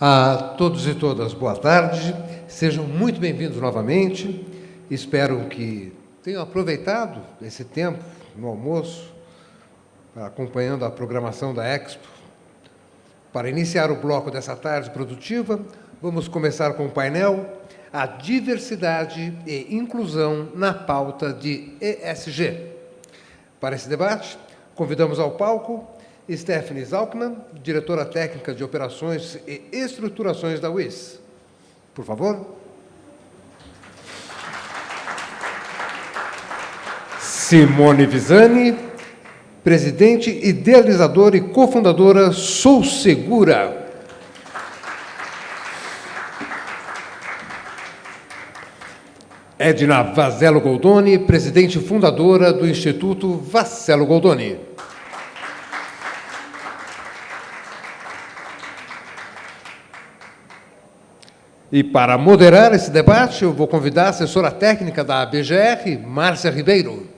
A todos e todas, boa tarde. Sejam muito bem-vindos novamente. Espero que tenham aproveitado esse tempo no almoço, acompanhando a programação da Expo. Para iniciar o bloco dessa tarde produtiva, vamos começar com o painel A Diversidade e Inclusão na Pauta de ESG. Para esse debate, convidamos ao palco Stephanie Zalkman, diretora técnica de Operações e Estruturações da UIS. Por favor. Simone Visani, presidente, idealizadora e cofundadora Sou Segura. Edna Vazello Goldoni, presidente e fundadora do Instituto Vazello Goldoni. E para moderar esse debate, eu vou convidar a assessora técnica da ABGR, Márcia Ribeiro.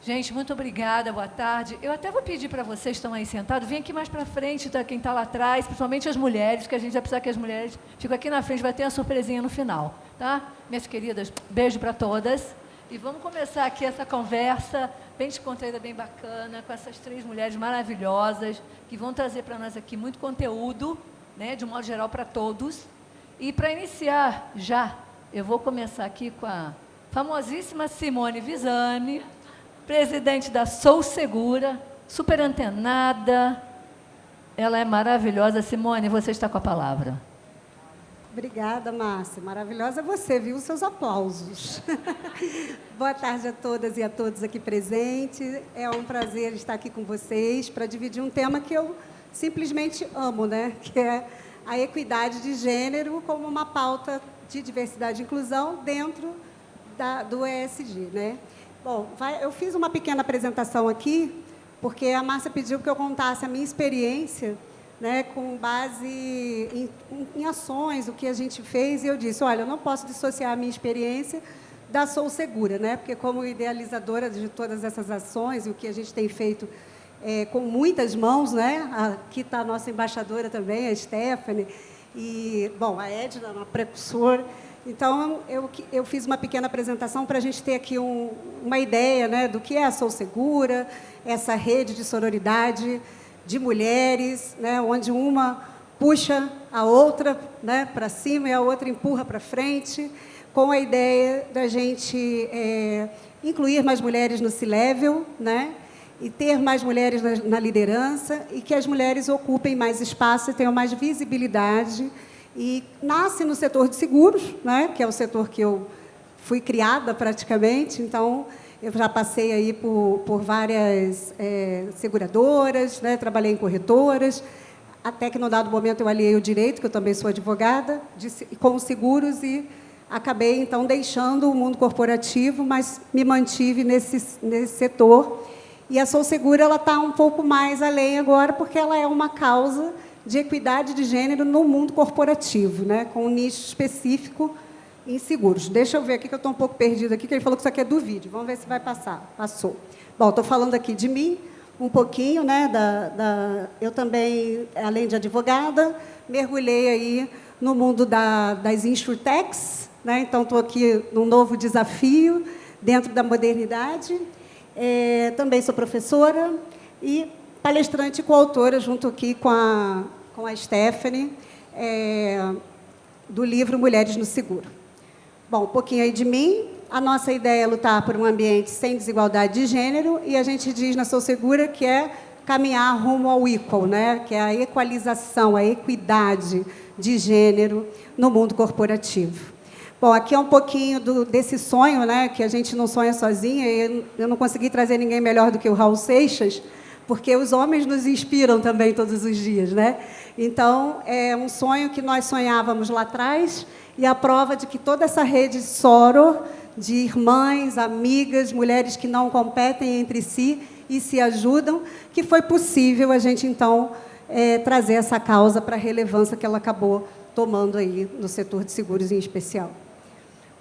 Gente, muito obrigada, boa tarde. Eu até vou pedir para vocês que estão aí sentados, vem aqui mais para frente, tá, quem está lá atrás, principalmente as mulheres, que a gente vai precisar que as mulheres fiquem aqui na frente, vai ter a surpresinha no final, tá? Minhas queridas, beijo para todas. E vamos começar aqui essa conversa bem descontraída, bem bacana, com essas três mulheres maravilhosas, que vão trazer para nós aqui muito conteúdo, né, de um modo geral para todos. E para iniciar já, eu vou começar aqui com a famosíssima Simone Visani, presidente da Sou Segura, super antenada. Ela é maravilhosa. Simone, você está com a palavra. Obrigada, Márcia. Maravilhosa é você, viu? Os seus aplausos. Boa tarde a todas e a todos aqui presentes. É um prazer estar aqui com vocês para dividir um tema que eu simplesmente amo, né? Que é a equidade de gênero como uma pauta de diversidade e inclusão dentro do ESG, né? Bom, eu fiz uma pequena apresentação aqui, porque a Márcia pediu que eu contasse a minha experiência, né, com base em ações, o que a gente fez, e eu disse, olha, eu não posso dissociar a minha experiência da Sou Segura, né, porque como idealizadora de todas essas ações, e o que a gente tem feito com muitas mãos, né, aqui está a nossa embaixadora também, a Stephanie, e, bom, a Edna, uma precursora. Então, eu fiz uma pequena apresentação para a gente ter aqui uma ideia, né, do que é a Sou Segura, essa rede de sororidade de mulheres, né, onde uma puxa a outra, né, para cima e a outra empurra para frente, com a ideia da gente incluir mais mulheres no C-Level, né, e ter mais mulheres na liderança, e que as mulheres ocupem mais espaço e tenham mais visibilidade. E nasce no setor de seguros, né, que é o setor que eu fui criada praticamente, então eu já passei aí por várias seguradoras, né, trabalhei em corretoras, até que, num dado momento, eu aliei o direito, que eu também sou advogada, com seguros, e acabei, então, deixando o mundo corporativo, mas me mantive nesse setor. E a Sou Segura está um pouco mais além agora, porque ela é uma causa de equidade de gênero no mundo corporativo, né, com um nicho específico em seguros. Deixa eu ver aqui, que eu estou um pouco perdida aqui, que ele falou que isso aqui é do vídeo. Vamos ver se vai passar. Passou. Bom, estou falando aqui de mim, um pouquinho, né, eu também, além de advogada, mergulhei aí no mundo das insurtechs, né, então estou aqui num novo desafio dentro da modernidade. Também sou professora e palestrante e coautora, junto aqui com a Stephanie, do livro Mulheres no Seguro. Bom, um pouquinho aí de mim. A nossa ideia é lutar por um ambiente sem desigualdade de gênero, e a gente diz na Sou Segura que é caminhar rumo ao equal, né? Que é a equalização, a equidade de gênero no mundo corporativo. Bom, aqui é um pouquinho desse sonho, né? Que a gente não sonha sozinha, e eu não consegui trazer ninguém melhor do que o Raul Seixas, porque os homens nos inspiram também todos os dias, né? Então, é um sonho que nós sonhávamos lá atrás, e a prova de que toda essa rede Soror, de irmãs, amigas, mulheres que não competem entre si e se ajudam, que foi possível a gente, então, trazer essa causa para a relevância que ela acabou tomando aí no setor de seguros em especial.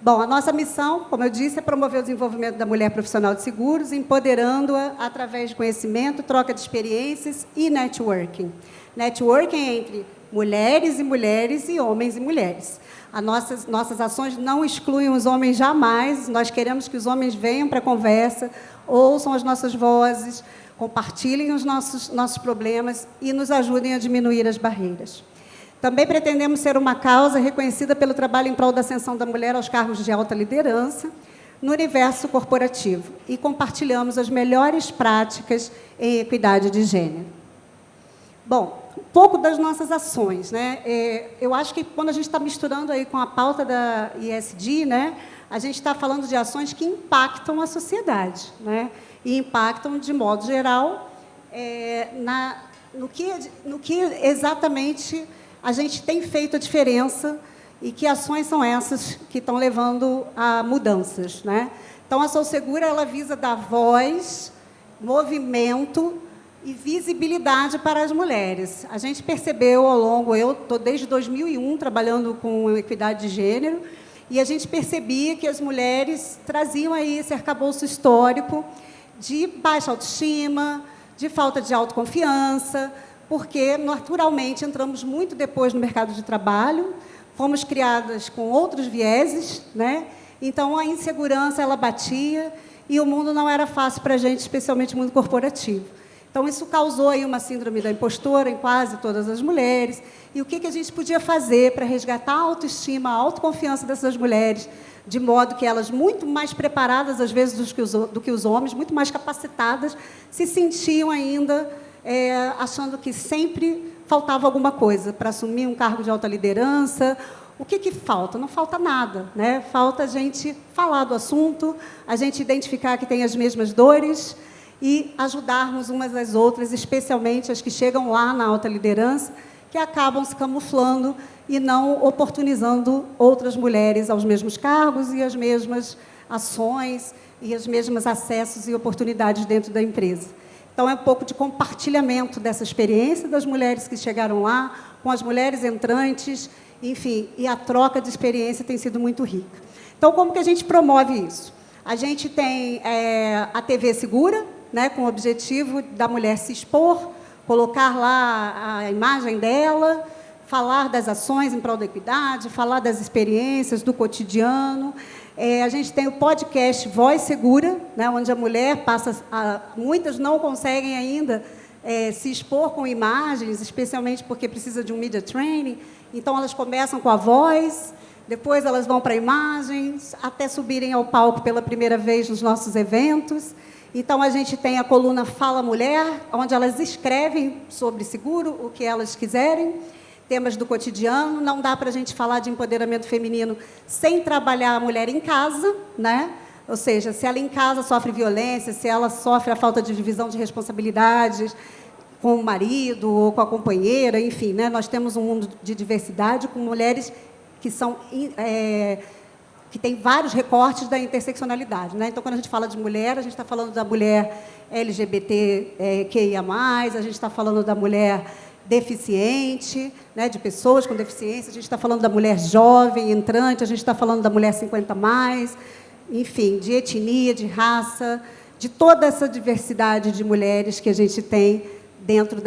Bom, a nossa missão, como eu disse, é promover o desenvolvimento da mulher profissional de seguros, empoderando-a através de conhecimento, troca de experiências e networking. Networking entre mulheres e mulheres e homens e mulheres. As nossas ações não excluem os homens jamais, nós queremos que os homens venham para a conversa, ouçam as nossas vozes, compartilhem os nossos problemas e nos ajudem a diminuir as barreiras. Também pretendemos ser uma causa reconhecida pelo trabalho em prol da ascensão da mulher aos cargos de alta liderança no universo corporativo e compartilhamos as melhores práticas em equidade de gênero. Bom, um pouco das nossas ações, né? Eu acho que quando a gente está misturando aí com a pauta da ESG, né, a gente está falando de ações que impactam a sociedade, né? E impactam, de modo geral, no que exatamente a gente tem feito a diferença e que ações são essas que estão levando a mudanças, né? Então, a Sou Segura, ela visa dar voz, movimento e visibilidade para as mulheres. A gente percebeu ao longo, eu estou desde 2001 trabalhando com equidade de gênero, e a gente percebia que as mulheres traziam aí esse arcabouço histórico de baixa autoestima, de falta de autoconfiança, porque, naturalmente, entramos muito depois no mercado de trabalho, fomos criadas com outros vieses, né? Então, a insegurança, ela batia, e o mundo não era fácil para a gente, especialmente o mundo corporativo. Então, isso causou aí uma síndrome da impostora em quase todas as mulheres. E o que a gente podia fazer para resgatar a autoestima, a autoconfiança dessas mulheres, de modo que elas, muito mais preparadas, às vezes, do que os homens, muito mais capacitadas, se sentiam ainda achando que sempre faltava alguma coisa para assumir um cargo de alta liderança. O que falta? Não falta nada, né? Falta a gente falar do assunto, a gente identificar que tem as mesmas dores e ajudarmos umas às outras, especialmente as que chegam lá na alta liderança, que acabam se camuflando e não oportunizando outras mulheres aos mesmos cargos e as mesmas ações e os mesmos acessos e oportunidades dentro da empresa. Então, é um pouco de compartilhamento dessa experiência das mulheres que chegaram lá, com as mulheres entrantes, enfim, e a troca de experiência tem sido muito rica. Então, como que a gente promove isso? A gente tem a TV Segura, né, com o objetivo da mulher se expor, colocar lá a imagem dela, falar das ações em prol da equidade, falar das experiências, do cotidiano. A gente tem o podcast Voz Segura, né, onde a mulher passa... muitas não conseguem ainda se expor com imagens, especialmente porque precisa de um media training. Então, elas começam com a voz, depois elas vão para imagens, até subirem ao palco pela primeira vez nos nossos eventos. Então, a gente tem a coluna Fala Mulher, onde elas escrevem sobre seguro, o que elas quiserem, temas do cotidiano. Não dá para a gente falar de empoderamento feminino sem trabalhar a mulher em casa, né? Ou seja, se ela em casa sofre violência, se ela sofre a falta de divisão de responsabilidades com o marido ou com a companheira, enfim, né? Nós temos um mundo de diversidade com mulheres que são... que tem vários recortes da interseccionalidade, né? Então, quando a gente fala de mulher, a gente está falando da mulher LGBTQIA+, a gente está falando da mulher deficiente, né, de pessoas com deficiência, a gente está falando da mulher jovem, entrante, a gente está falando da mulher 50+, enfim, de etnia, de raça, de toda essa diversidade de mulheres que a gente tem dentro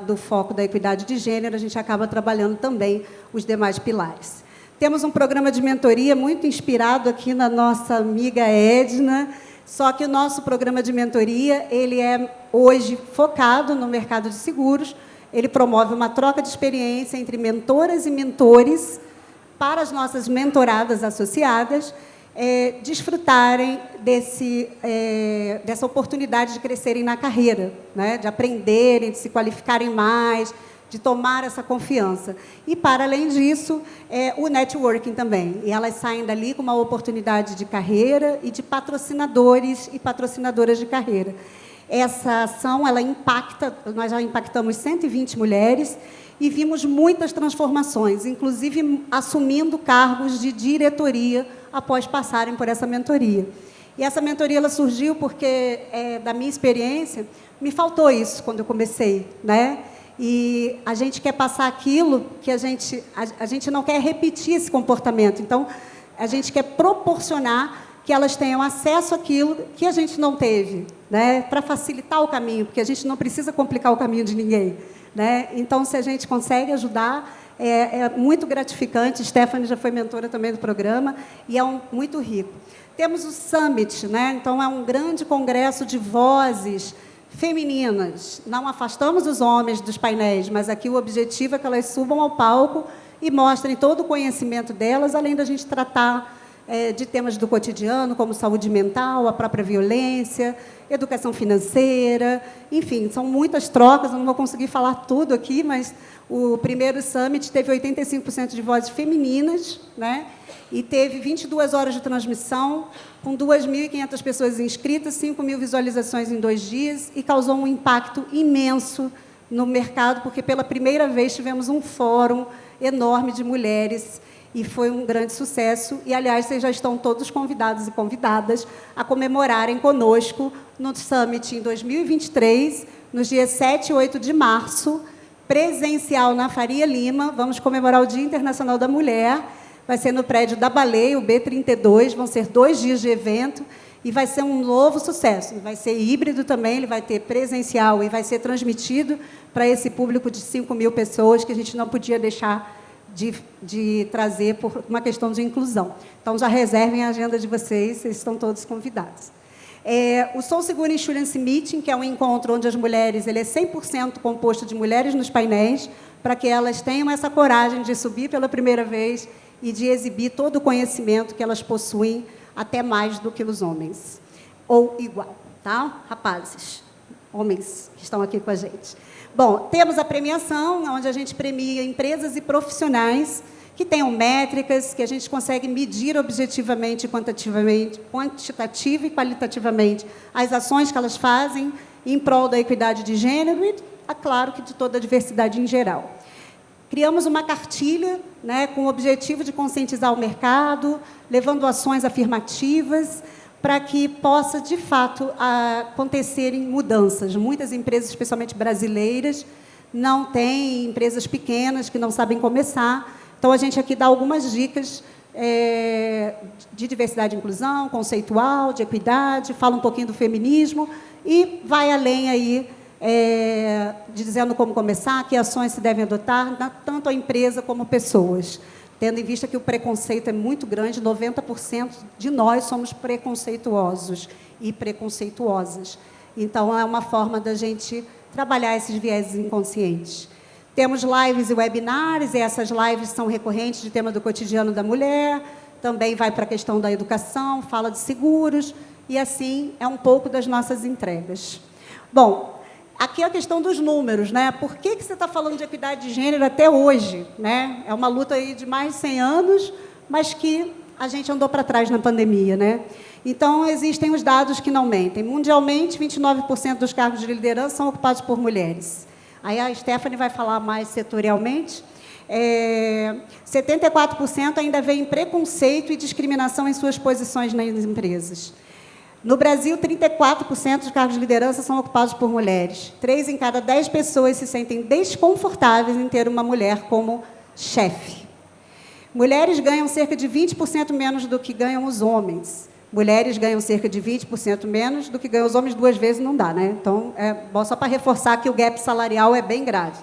do foco da equidade de gênero, a gente acaba trabalhando também os demais pilares. Temos um programa de mentoria muito inspirado aqui na nossa amiga Edna, só que o nosso programa de mentoria, ele é hoje focado no mercado de seguros, ele promove uma troca de experiência entre mentoras e mentores para as nossas mentoradas associadas desfrutarem dessa oportunidade de crescerem na carreira, né? De aprenderem, de se qualificarem mais, de tomar essa confiança. E, para além disso, o networking também. E elas saem dali com uma oportunidade de carreira e de patrocinadores e patrocinadoras de carreira. Essa ação, ela impacta, nós já impactamos 120 mulheres e vimos muitas transformações, inclusive assumindo cargos de diretoria após passarem por essa mentoria. E essa mentoria ela surgiu porque, da minha experiência, me faltou isso quando eu comecei, né? E a gente quer passar aquilo que a gente não quer repetir esse comportamento. Então, a gente quer proporcionar que elas tenham acesso àquilo que a gente não teve, né? Para facilitar o caminho, porque a gente não precisa complicar o caminho de ninguém, né? Então, se a gente consegue ajudar, é muito gratificante. Stephanie já foi mentora também do programa, e é muito rico. Temos o Summit, né? Então, é um grande congresso de vozes femininas. Não afastamos os homens dos painéis, mas aqui o objetivo é que elas subam ao palco e mostrem todo o conhecimento delas, além da gente tratar de temas do cotidiano, como saúde mental, a própria violência, educação financeira, enfim, são muitas trocas, eu não vou conseguir falar tudo aqui, mas o primeiro Summit teve 85% de vozes femininas, né? E teve 22 horas de transmissão, com 2.500 pessoas inscritas, 5.000 visualizações em 2 dias, e causou um impacto imenso no mercado, porque pela primeira vez tivemos um fórum enorme de mulheres, e foi um grande sucesso. E, aliás, vocês já estão todos convidados e convidadas a comemorarem conosco no Summit em 2023, nos dias 7 e 8 de março, presencial na Faria Lima. Vamos comemorar o Dia Internacional da Mulher. Vai ser no prédio da Baleia, o B32. Vão ser 2 dias de evento e vai ser um novo sucesso. Vai ser híbrido também, ele vai ter presencial e vai ser transmitido para esse público de 5.000 pessoas que a gente não podia deixar de trazer por uma questão de inclusão. Então, já reservem a agenda de vocês estão todos convidados. O Sou Segura Insurance Meeting, que é um encontro onde as mulheres, ele é 100% composto de mulheres nos painéis, para que elas tenham essa coragem de subir pela primeira vez e de exibir todo o conhecimento que elas possuem, até mais do que os homens. Ou igual, tá? Rapazes, homens que estão aqui com a gente. Bom, temos a premiação, onde a gente premia empresas e profissionais que tenham métricas, que a gente consegue medir objetivamente, quantitativa e qualitativamente as ações que elas fazem em prol da equidade de gênero e, é claro, que de toda a diversidade em geral. Criamos uma cartilha, né, com o objetivo de conscientizar o mercado, levando ações afirmativas, para que possa, de fato, acontecerem mudanças. Muitas empresas, especialmente brasileiras, não têm, empresas pequenas que não sabem começar. Então, a gente aqui dá algumas dicas de diversidade e inclusão, conceitual, de equidade, fala um pouquinho do feminismo e vai além aí, dizendo como começar, que ações se devem adotar, tanto a empresa como pessoas. Tendo em vista que o preconceito é muito grande, 90% de nós somos preconceituosos e preconceituosas. Então, é uma forma da gente trabalhar esses vieses inconscientes. Temos lives e webinars, e essas lives são recorrentes de tema do cotidiano da mulher, também vai para a questão da educação, fala de seguros, e assim é um pouco das nossas entregas. Bom, aqui é a questão dos números, né? Por que você está falando de equidade de gênero até hoje, né? É uma luta aí de mais de 100 anos, mas que a gente andou para trás na pandemia, né? Então, existem os dados que não mentem. Mundialmente, 29% dos cargos de liderança são ocupados por mulheres. Aí a Stephanie vai falar mais setorialmente. 74% ainda veem preconceito e discriminação em suas posições nas empresas. No Brasil, 34% dos cargos de liderança são ocupados por mulheres. 3 em cada 10 pessoas se sentem desconfortáveis em ter uma mulher como chefe. Mulheres ganham cerca de 20% menos do que ganham os homens. Mulheres ganham cerca de 20% menos do que ganham os homens, 2 vezes não dá, né? Então, só para reforçar que o gap salarial é bem grave.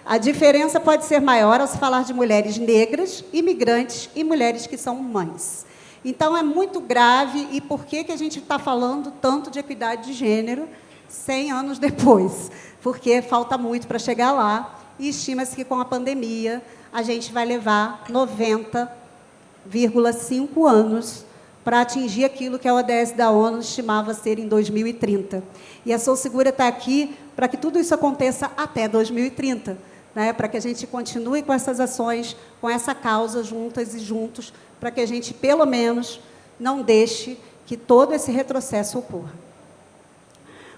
A diferença pode ser maior ao se falar de mulheres negras, imigrantes e mulheres que são mães. Então, é muito grave. E por que a gente está falando tanto de equidade de gênero 100 anos depois? Porque falta muito para chegar lá, e estima-se que, com a pandemia, a gente vai levar 90,5 anos para atingir aquilo que a ODS da ONU estimava ser em 2030. E a Sou Segura está aqui para que tudo isso aconteça até 2030, né? Para que a gente continue com essas ações, com essa causa, juntas e juntos, para que a gente, pelo menos, não deixe que todo esse retrocesso ocorra.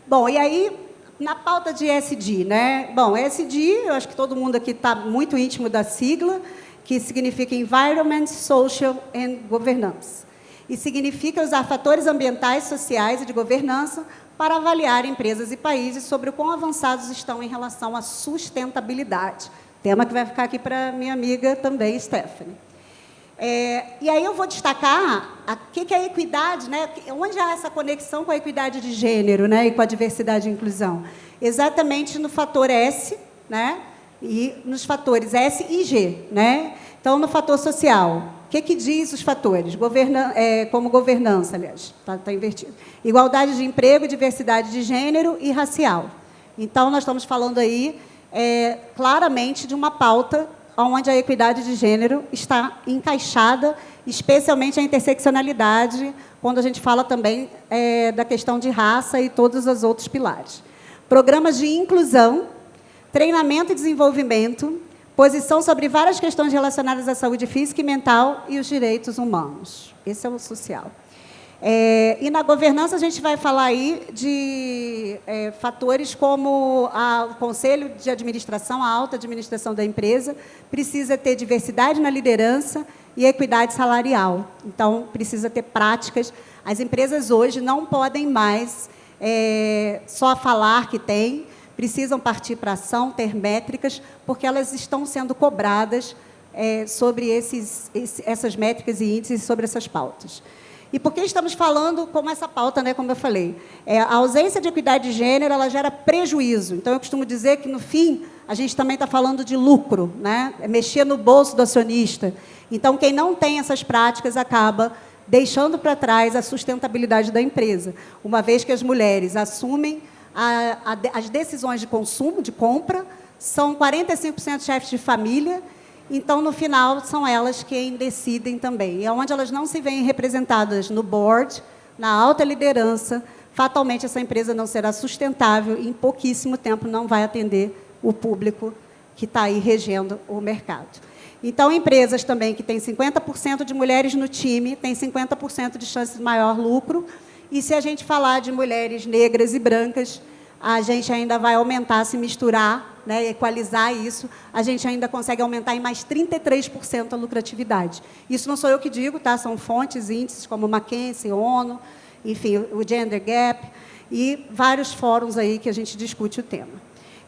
Bom, e aí, na pauta de ESG, né? Bom, ESG, eu acho que todo mundo aqui está muito íntimo da sigla, que significa Environment, Social and Governance. E significa usar fatores ambientais, sociais e de governança para avaliar empresas e países sobre o quão avançados estão em relação à sustentabilidade. Tema que vai ficar aqui para minha amiga também, Stephanie. E aí eu vou destacar o que é a equidade, né? Onde há essa conexão com a equidade de gênero, né? E com a diversidade e inclusão. Exatamente no fator S, né? E nos fatores S e G, né? Então, no fator social, o que diz os fatores? Como governança, aliás, está invertido. Igualdade de emprego, diversidade de gênero e racial. Então, nós estamos falando aí claramente de uma pauta onde a equidade de gênero está encaixada, especialmente a interseccionalidade, quando a gente fala também da questão de raça e todos os outros pilares. Programas de inclusão, treinamento e desenvolvimento, posição sobre várias questões relacionadas à saúde física e mental e os direitos humanos. Esse é o social. E na governança a gente vai falar aí de fatores como o conselho de administração, a alta administração da empresa, precisa ter diversidade na liderança e equidade salarial. Então, precisa ter práticas. As empresas hoje não podem mais só falar que tem, precisam partir para a ação, ter métricas, porque elas estão sendo cobradas sobre essas métricas e índices, sobre essas pautas. E por que estamos falando como essa pauta, né, como eu falei? A ausência de equidade de gênero, ela gera prejuízo. Então, eu costumo dizer que, no fim, a gente também está falando de lucro, né? Mexer no bolso do acionista. Então, quem não tem essas práticas acaba deixando para trás a sustentabilidade da empresa, uma vez que as mulheres assumem as decisões de consumo, de compra, são 45% chefes de família. Então, no final, são elas quem decidem também. E onde elas não se veem representadas no board, na alta liderança, fatalmente essa empresa não será sustentável e, em pouquíssimo tempo, não vai atender o público que está aí regendo o mercado. Então, empresas também que têm 50% de mulheres no time, têm 50% de chance de maior lucro. E, se a gente falar de mulheres negras e brancas, a gente ainda vai aumentar, se misturar, né, equalizar isso, a gente ainda consegue aumentar em mais 33% a lucratividade. Isso não sou eu que digo, tá? São fontes, índices como o McKinsey, ONU, enfim, o Gender Gap, e vários fóruns aí que a gente discute o tema.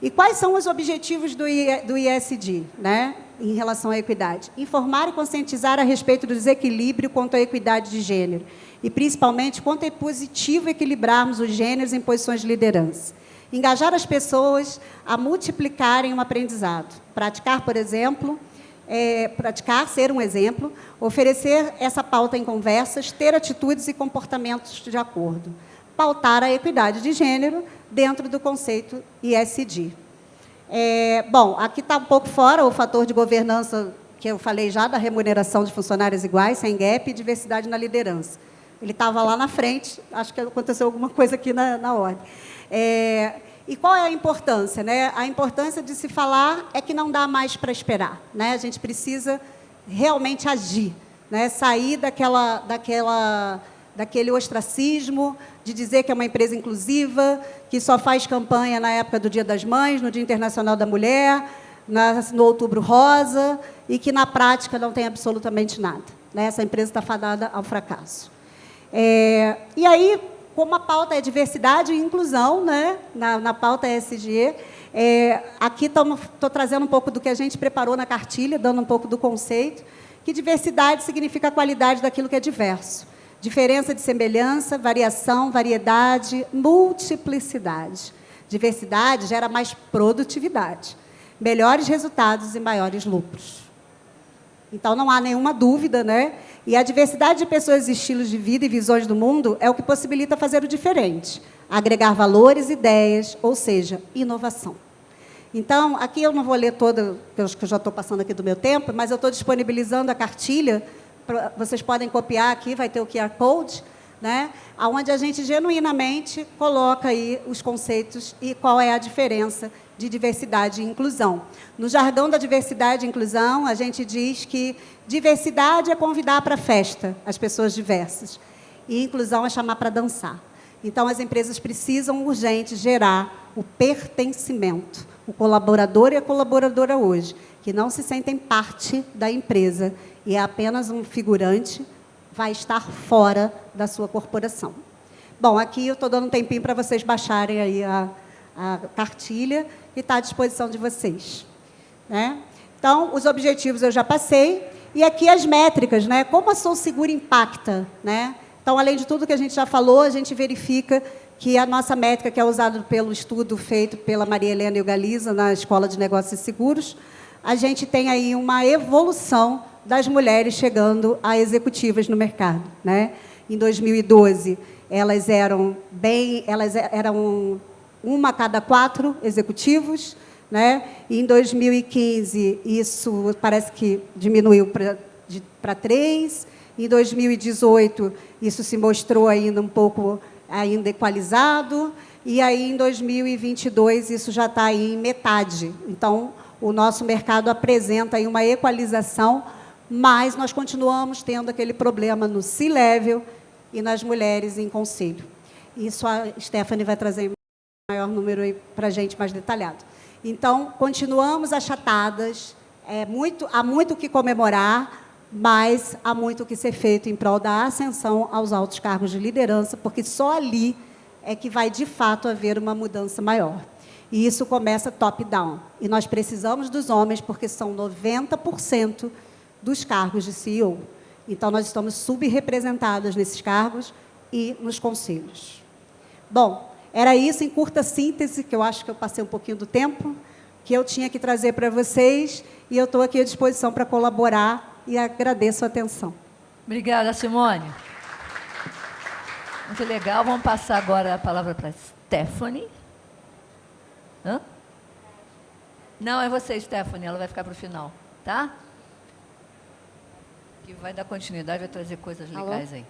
E quais são os objetivos do ISD, né, em relação à equidade? Informar e conscientizar a respeito do desequilíbrio quanto à equidade de gênero, e, principalmente, quanto é positivo equilibrarmos os gêneros em posições de liderança. Engajar as pessoas a multiplicarem um aprendizado. Praticar, por exemplo, ser um exemplo, oferecer essa pauta em conversas, ter atitudes e comportamentos de acordo. Pautar a equidade de gênero dentro do conceito ISD. Bom, aqui está um pouco fora o fator de governança, que eu falei já, da remuneração de funcionários iguais, sem gap, e diversidade na liderança. Ele estava lá na frente, acho que aconteceu alguma coisa aqui na ordem. E qual é a importância, né? A importância de se falar é que não dá mais para esperar, né? A gente precisa realmente agir, né? Sair daquele ostracismo, de dizer que é uma empresa inclusiva, que só faz campanha na época do Dia das Mães, no Dia Internacional da Mulher, no Outubro Rosa, e que, na prática, não tem absolutamente nada, né? Essa empresa está fadada ao fracasso. E aí, como a pauta é diversidade e inclusão, né, na pauta ESG, aqui estou trazendo um pouco do que a gente preparou na cartilha, dando um pouco do conceito, que diversidade significa a qualidade daquilo que é diverso. Diferença de semelhança, variação, variedade, multiplicidade. Diversidade gera mais produtividade, melhores resultados e maiores lucros. Então, não há nenhuma dúvida, né? E a diversidade de pessoas, estilos de vida e visões do mundo é o que possibilita fazer o diferente, agregar valores, ideias, ou seja, inovação. Então, aqui eu não vou ler toda, que eu já estou passando aqui do meu tempo, mas eu estou disponibilizando a cartilha, vocês podem copiar aqui, vai ter o QR Code, né? Onde a gente genuinamente coloca aí os conceitos e qual é a diferença de diversidade e inclusão. No jargão da diversidade e inclusão, a gente diz que diversidade é convidar para a festa as pessoas diversas, e inclusão é chamar para dançar. Então, as empresas precisam, urgente, gerar o pertencimento. O colaborador e a colaboradora hoje, que não se sentem parte da empresa e é apenas um figurante, vai estar fora da sua corporação. Bom, aqui eu estou dando um tempinho para vocês baixarem aí a cartilha e está à disposição de vocês, né? Então, os objetivos eu já passei. E aqui as métricas, né? Como a Sou Segura impacta, né? Então, além de tudo que a gente já falou, a gente verifica que a nossa métrica, que é usada pelo estudo feito pela Maria Helena e o Galiza na Escola de Negócios e Seguros, a gente tem aí uma evolução das mulheres chegando a executivas no mercado, né? Em 2012, elas eram uma a cada 4 executivos, né? E em 2015, isso parece que diminuiu para 3. Em 2018, isso se mostrou ainda um pouco equalizado. E aí, em 2022, isso já está aí em metade. Então, o nosso mercado apresenta aí uma equalização, mas nós continuamos tendo aquele problema no C-level e nas mulheres em conselho. Isso a Stephanie vai trazer um maior número aí para a gente, mais detalhado. Então, continuamos achatadas, há muito o que comemorar, mas há muito o que ser feito em prol da ascensão aos altos cargos de liderança, porque só ali é que vai, de fato, haver uma mudança maior. E isso começa top-down. E nós precisamos dos homens, porque são 90% dos cargos de CEO. Então, nós estamos subrepresentadas nesses cargos e nos conselhos. Bom, era isso, em curta síntese, que eu acho que eu passei um pouquinho do tempo, que eu tinha que trazer para vocês, e eu estou aqui à disposição para colaborar, e agradeço a atenção. Obrigada, Simone. Muito legal. Vamos passar agora a palavra para a Stephanie. Hã? Não, é você, Stephanie, ela vai ficar para o final, tá? Que vai dar continuidade, vai trazer coisas legais aí.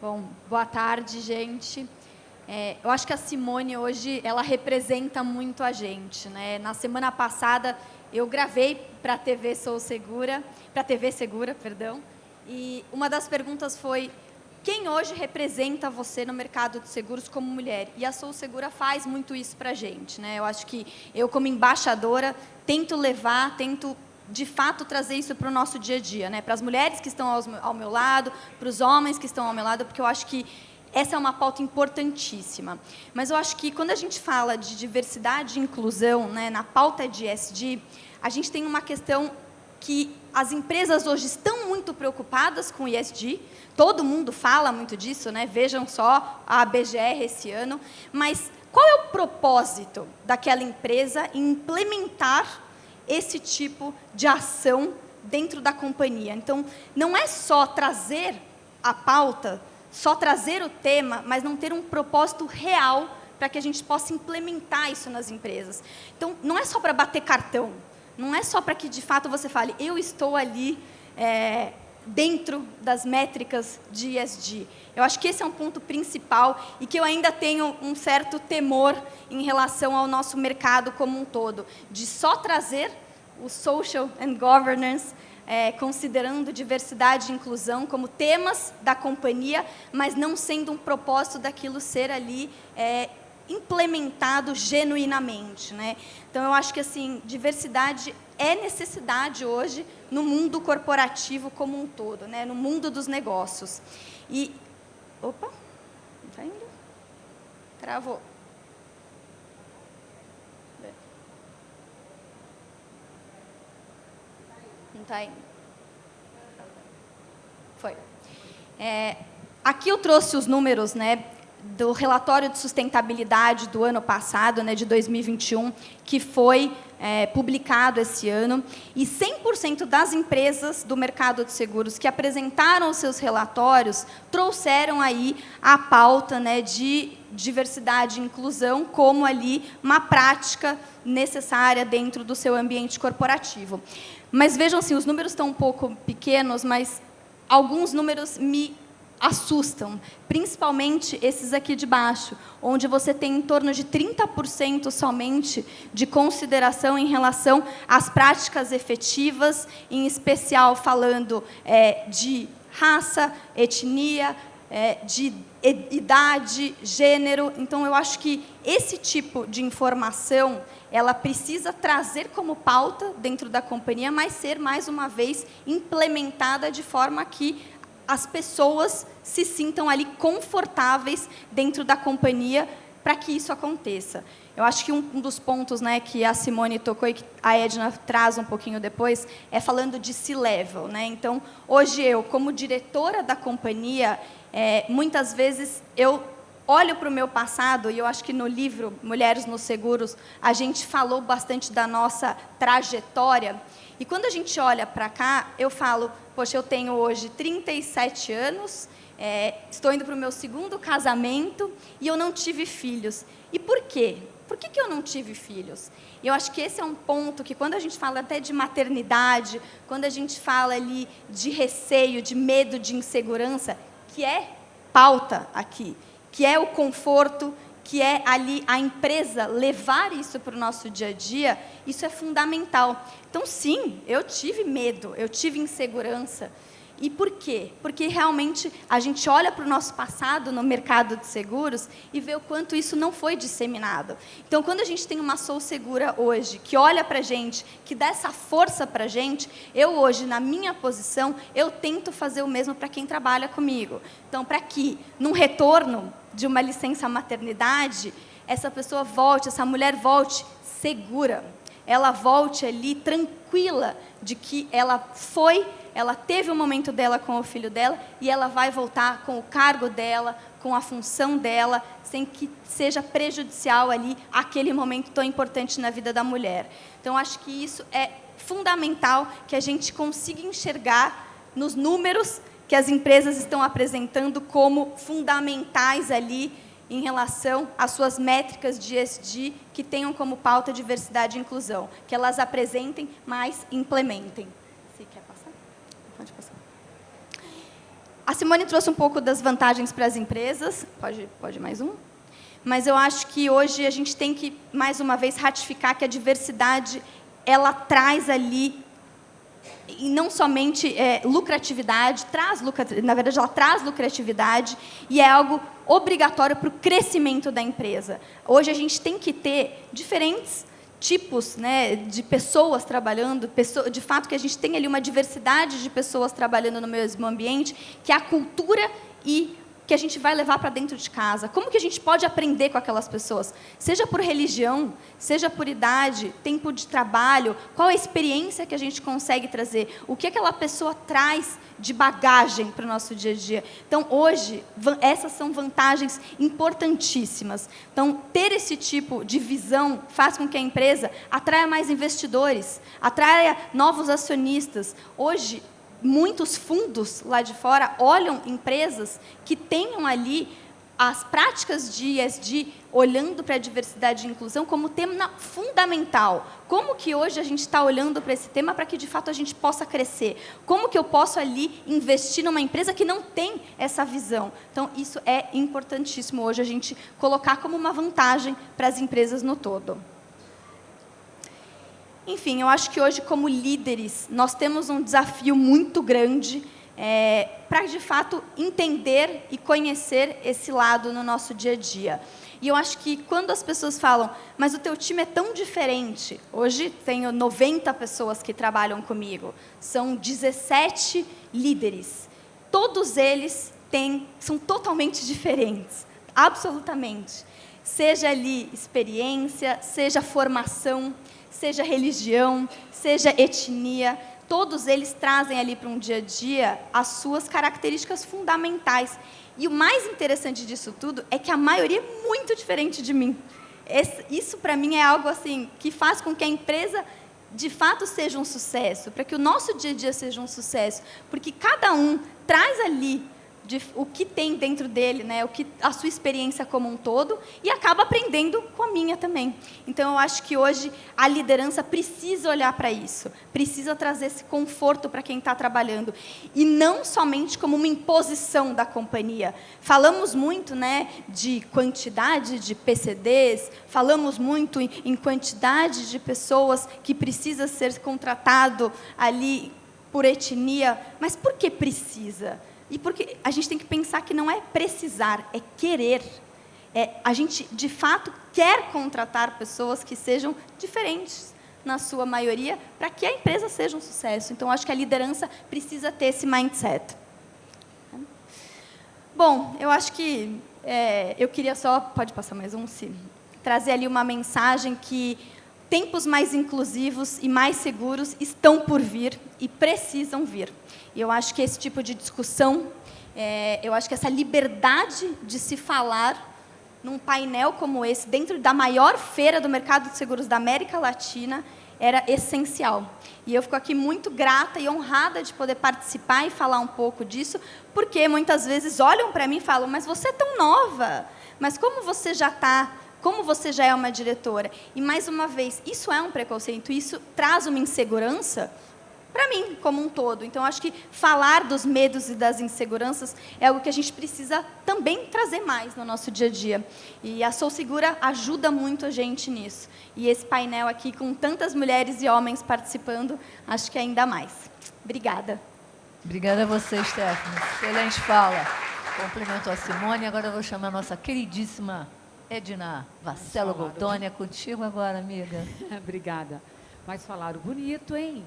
Bom, boa tarde, gente. Eu acho que a Simone hoje, ela representa muito a gente, né? Na semana passada, eu gravei para a TV Segura, perdão, e uma das perguntas foi: quem hoje representa você no mercado de seguros como mulher? E a Sou Segura faz muito isso para a gente, né? Eu acho que eu, como embaixadora, tento de fato, trazer isso para o nosso dia a dia, né? Para as mulheres que estão ao meu lado, para os homens que estão ao meu lado, porque eu acho que essa é uma pauta importantíssima. Mas eu acho que, quando a gente fala de diversidade e inclusão, né, na pauta de ESG, a gente tem uma questão que as empresas hoje estão muito preocupadas com o ESG, todo mundo fala muito disso, né? Vejam só a BGR esse ano, mas qual é o propósito daquela empresa em implementar esse tipo de ação dentro da companhia? Então, não é só trazer a pauta, só trazer o tema, mas não ter um propósito real para que a gente possa implementar isso nas empresas. Então, não é só para bater cartão, não é só para que, de fato, você fale, eu estou ali dentro das métricas de ESG. Eu acho que esse é um ponto principal e que eu ainda tenho um certo temor em relação ao nosso mercado como um todo, de só trazer o social and governance, considerando diversidade e inclusão como temas da companhia, mas não sendo um propósito daquilo ser ali implementado genuinamente, né? Então, eu acho que, assim, diversidade é necessidade hoje no mundo corporativo como um todo, né? No mundo dos negócios. E... Opa! Não está indo? Travou. Não está indo. Foi. Aqui eu trouxe os números, né, do relatório de sustentabilidade do ano passado, né, de 2021, que foi publicado esse ano, e 100% das empresas do mercado de seguros que apresentaram os seus relatórios trouxeram aí a pauta, né, de diversidade e inclusão como ali uma prática necessária dentro do seu ambiente corporativo. Mas vejam, assim, os números estão um pouco pequenos, mas alguns números me assustam, principalmente esses aqui de baixo, onde você tem em torno de 30% somente de consideração em relação às práticas efetivas, em especial falando de raça, etnia, de idade, gênero. Então, eu acho que esse tipo de informação ela precisa trazer como pauta dentro da companhia, mas ser, mais uma vez, implementada de forma que as pessoas se sintam ali confortáveis dentro da companhia para que isso aconteça. Eu acho que um dos pontos, né, que a Simone tocou e que a Edna traz um pouquinho depois, é falando de C-level, né? Então, hoje eu, como diretora da companhia, muitas vezes eu olho para o meu passado, e eu acho que no livro Mulheres nos Seguros, a gente falou bastante da nossa trajetória, e quando a gente olha para cá, eu falo, poxa, eu tenho hoje 37 anos, estou indo para o meu 2º casamento, e eu não tive filhos. E por quê? Por que eu não tive filhos? E eu acho que esse é um ponto que, quando a gente fala até de maternidade, quando a gente fala ali de receio, de medo, de insegurança, que é pauta aqui, que é o conforto, que é ali a empresa levar isso para o nosso dia a dia, isso é fundamental. Então, sim, eu tive medo, eu tive insegurança. E por quê? Porque realmente a gente olha para o nosso passado no mercado de seguros e vê o quanto isso não foi disseminado. Então, quando a gente tem uma Sou Segura hoje, que olha para a gente, que dá essa força para a gente, eu hoje, na minha posição, eu tento fazer o mesmo para quem trabalha comigo. Então, para que, num retorno de uma licença maternidade, essa pessoa volte, essa mulher volte segura. Ela volte ali tranquila de que ela teve o momento dela com o filho dela e ela vai voltar com o cargo dela, com a função dela, sem que seja prejudicial ali aquele momento tão importante na vida da mulher. Então, acho que isso é fundamental, que a gente consiga enxergar nos números que as empresas estão apresentando como fundamentais ali em relação às suas métricas de ESG, que tenham como pauta diversidade e inclusão, que elas apresentem, mas implementem. Você quer passar? Pode passar. A Simone trouxe um pouco das vantagens para as empresas, pode mais um? Mas eu acho que hoje a gente tem que, mais uma vez, ratificar que a diversidade, ela traz ali, e não somente lucratividade, na verdade, ela traz lucratividade e é algo obrigatório para o crescimento da empresa. Hoje a gente tem que ter diferentes tipos, né, de pessoas trabalhando, de fato que a gente tem ali uma diversidade de pessoas trabalhando no mesmo ambiente, que é a cultura e que a gente vai levar para dentro de casa. Como que a gente pode aprender com aquelas pessoas? Seja por religião, seja por idade, tempo de trabalho, qual a experiência que a gente consegue trazer? O que aquela pessoa traz de bagagem para o nosso dia a dia? Então, hoje, essas são vantagens importantíssimas. Então, ter esse tipo de visão faz com que a empresa atraia mais investidores, atraia novos acionistas. Hoje, muitos fundos lá de fora olham empresas que tenham ali as práticas de ESG, olhando para a diversidade e inclusão como tema fundamental. Como que hoje a gente está olhando para esse tema para que, de fato, a gente possa crescer? Como que eu posso ali investir numa empresa que não tem essa visão? Então, isso é importantíssimo hoje a gente colocar como uma vantagem para as empresas no todo. Enfim, eu acho que hoje, como líderes, nós temos um desafio muito grande para, de fato, entender e conhecer esse lado no nosso dia a dia. E eu acho que quando as pessoas falam, mas o teu time é tão diferente, hoje tenho 90 pessoas que trabalham comigo, são 17 líderes, todos eles são totalmente diferentes, absolutamente. Seja ali experiência, seja formação, seja religião, seja etnia, todos eles trazem ali para um dia a dia as suas características fundamentais. E o mais interessante disso tudo é que a maioria é muito diferente de mim. Isso, para mim, é algo assim que faz com que a empresa, de fato, seja um sucesso, para que o nosso dia a dia seja um sucesso, porque cada um traz ali o que tem dentro dele, né, a sua experiência como um todo, e acaba aprendendo com a minha também. Então, eu acho que hoje a liderança precisa olhar para isso, precisa trazer esse conforto para quem está trabalhando, e não somente como uma imposição da companhia. Falamos muito, né, de quantidade de PCDs, falamos muito em quantidade de pessoas que precisa ser contratado ali por etnia, mas por que precisa? E porque a gente tem que pensar que não é precisar, é querer. A gente, de fato, quer contratar pessoas que sejam diferentes, na sua maioria, para que a empresa seja um sucesso. Então, acho que a liderança precisa ter esse mindset. Bom, eu acho que eu queria só, pode passar mais um, se trazer ali uma mensagem que tempos mais inclusivos e mais seguros estão por vir e precisam vir. E eu acho que esse tipo de discussão, eu acho que essa liberdade de se falar num painel como esse, dentro da maior feira do mercado de seguros da América Latina, era essencial. E eu fico aqui muito grata e honrada de poder participar e falar um pouco disso, porque muitas vezes olham para mim e falam, mas você é tão nova, mas como você já está, como você já é uma diretora? E, mais uma vez, isso é um preconceito, isso traz uma insegurança para mim, como um todo. Então, acho que falar dos medos e das inseguranças é algo que a gente precisa também trazer mais no nosso dia a dia. E a Sou Segura ajuda muito a gente nisso. E esse painel aqui, com tantas mulheres e homens participando, acho que ainda mais. Obrigada. Obrigada a você, Stephanie. Excelente fala. Complemento a Simone. Agora eu vou chamar a nossa queridíssima Edna Vascello Goldoni. É contigo agora, amiga. Obrigada. Mas falaram bonito, hein?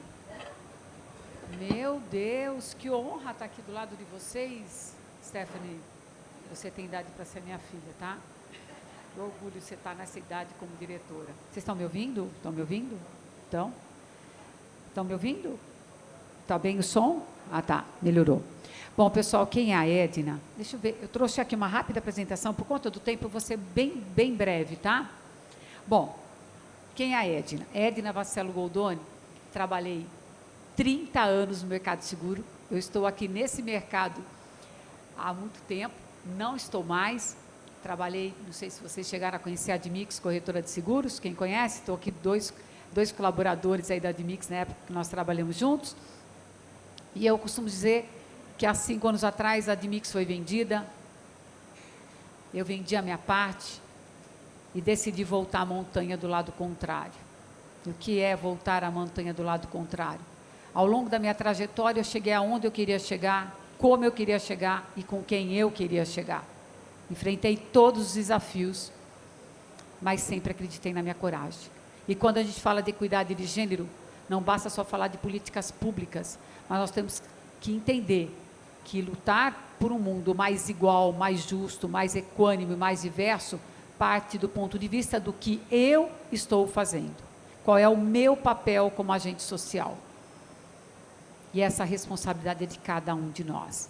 Meu Deus, que honra estar aqui do lado de vocês. Stephanie, você tem idade para ser minha filha, tá? Que orgulho você estar nessa idade como diretora. Vocês estão me ouvindo? Estão me ouvindo? Estão? Estão me ouvindo? Está bem o som? Ah, tá, melhorou. Bom, pessoal, quem é a Edna? Deixa eu ver, eu trouxe aqui uma rápida apresentação, por conta do tempo, eu vou ser bem breve, tá? Bom, quem é a Edna? Edna Vascello Goldoni, trabalhei 30 anos no mercado seguro. Eu estou aqui nesse mercado há muito tempo, não estou mais. Trabalhei, não sei se vocês chegaram a conhecer a Admix, corretora de seguros, quem conhece, estou aqui dois colaboradores aí da Admix, na época que nós trabalhamos juntos. E eu costumo dizer que há 5 anos atrás a Admix foi vendida, eu vendi a minha parte e decidi voltar à montanha do lado contrário. O que é voltar à montanha do lado contrário? Ao longo da minha trajetória, eu cheguei aonde eu queria chegar, como eu queria chegar e com quem eu queria chegar. Enfrentei todos os desafios, mas sempre acreditei na minha coragem. E quando a gente fala de equidade de gênero, não basta só falar de políticas públicas, mas nós temos que entender que lutar por um mundo mais igual, mais justo, mais equânime, mais diverso, parte do ponto de vista do que eu estou fazendo. Qual é o meu papel como agente social? E essa responsabilidade é de cada um de nós.